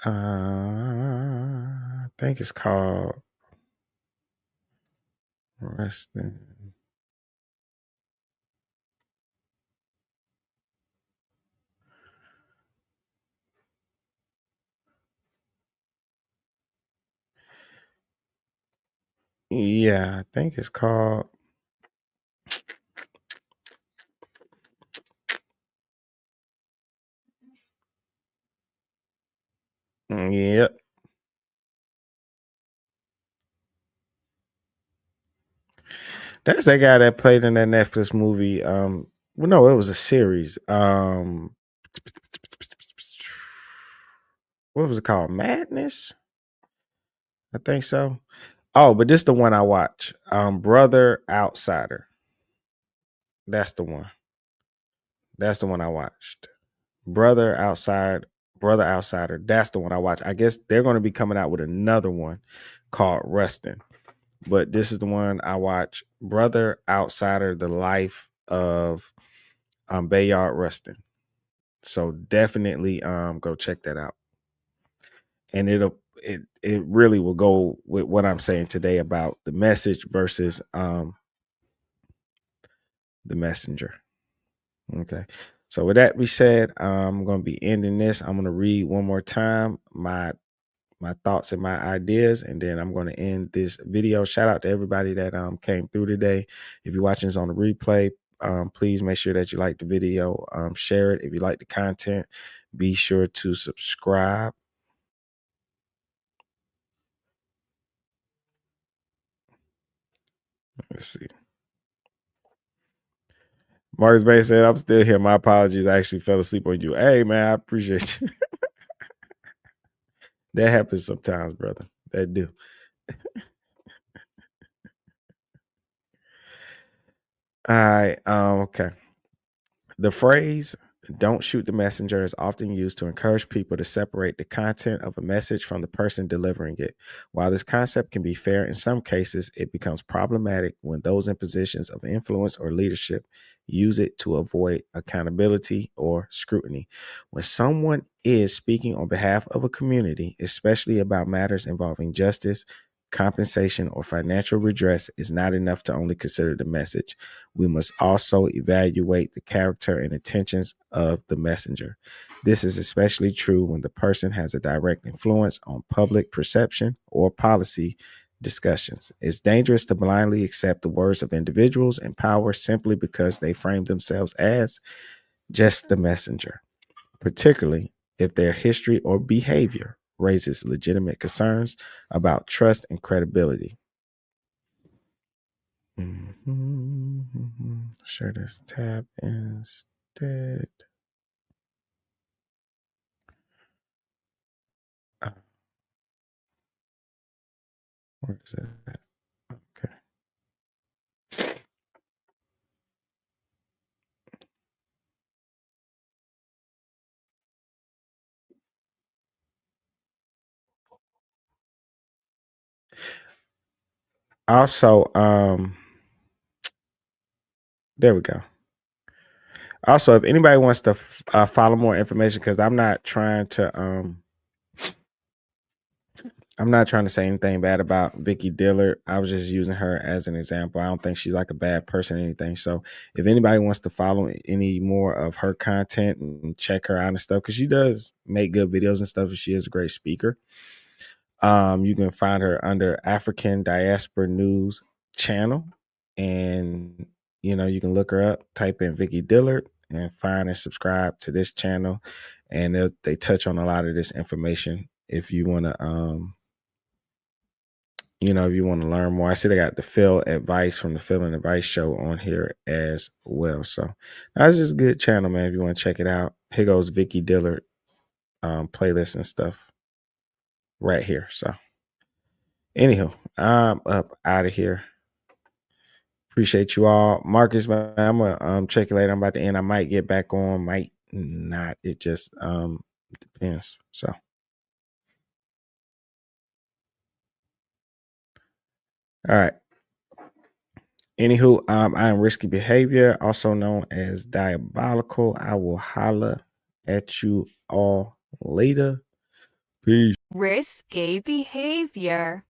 I think it's called Resting. Yeah, I think it's called. Yep. That's that guy that played in that Netflix movie. Well, no, it was a series. What was it called? Madness? I think so. Oh, but this is the one I watch. Brother Outsider. That's the one. That's the one I watched. Brother Outsider. That's the one I watched. I guess they're going to be coming out with another one called Rustin. but this is the one I watch. Brother Outsider: The Life of Bayard Rustin. So definitely go check that out. And it really will go with what I'm saying today about the message versus the messenger. Okay. So with that being said, I'm going to be ending this. I'm going to read one more time my thoughts and my ideas, and then I'm going to end this video. Shout out to everybody that came through today. If you're watching this on the replay, please make sure that you like the video, share it. If you like the content, be sure to subscribe. Let's see. Marcus Bay said, I'm still here. My apologies. I actually fell asleep on you. Hey, man, I appreciate you. That happens sometimes, brother. That do. All right. Okay. The phrase "don't shoot the messenger" is often used to encourage people to separate the content of a message from the person delivering it. While this concept can be fair in some cases, it becomes problematic when those in positions of influence or leadership use it to avoid accountability or scrutiny. When someone is speaking on behalf of a community, especially about matters involving justice, compensation, or financial redress, is not enough to only consider the message. We must also evaluate the character and intentions of the messenger. This is especially true when the person has a direct influence on public perception or policy discussions. It's dangerous to blindly accept the words of individuals in power simply because they frame themselves as just the messenger, particularly if their history or behavior raises legitimate concerns about trust and credibility. Share this tab instead. Where is it at? Okay. Also, there we go. Also, if anybody wants to follow more information, because I'm not trying to say anything bad about Vicki Dillard. I was just using her as an example. I don't think she's like a bad person or anything. So if anybody wants to follow any more of her content and check her out and stuff, because she does make good videos and stuff, and she is a great speaker. You can find her under African Diaspora News channel, and you can look her up, type in Vicki Dillard, and find and subscribe to this channel, and they touch on a lot of this information. If you want to if you want to learn more. I see they got the Phil Advice from the Phil and Advice show on here as well. So that's just a good channel, man. If you want to check it out, here goes Vicki Dillard playlist and stuff right here. So anywho, I'm up out of here. Appreciate you all. Marcus, man, I'm gonna check you later. I'm about to end. I might get back on, might not. It just depends. So all right. Anywho, I am Risky Behavior, also known as Diabolical. I will holla at you all later. Peace. Risky behavior.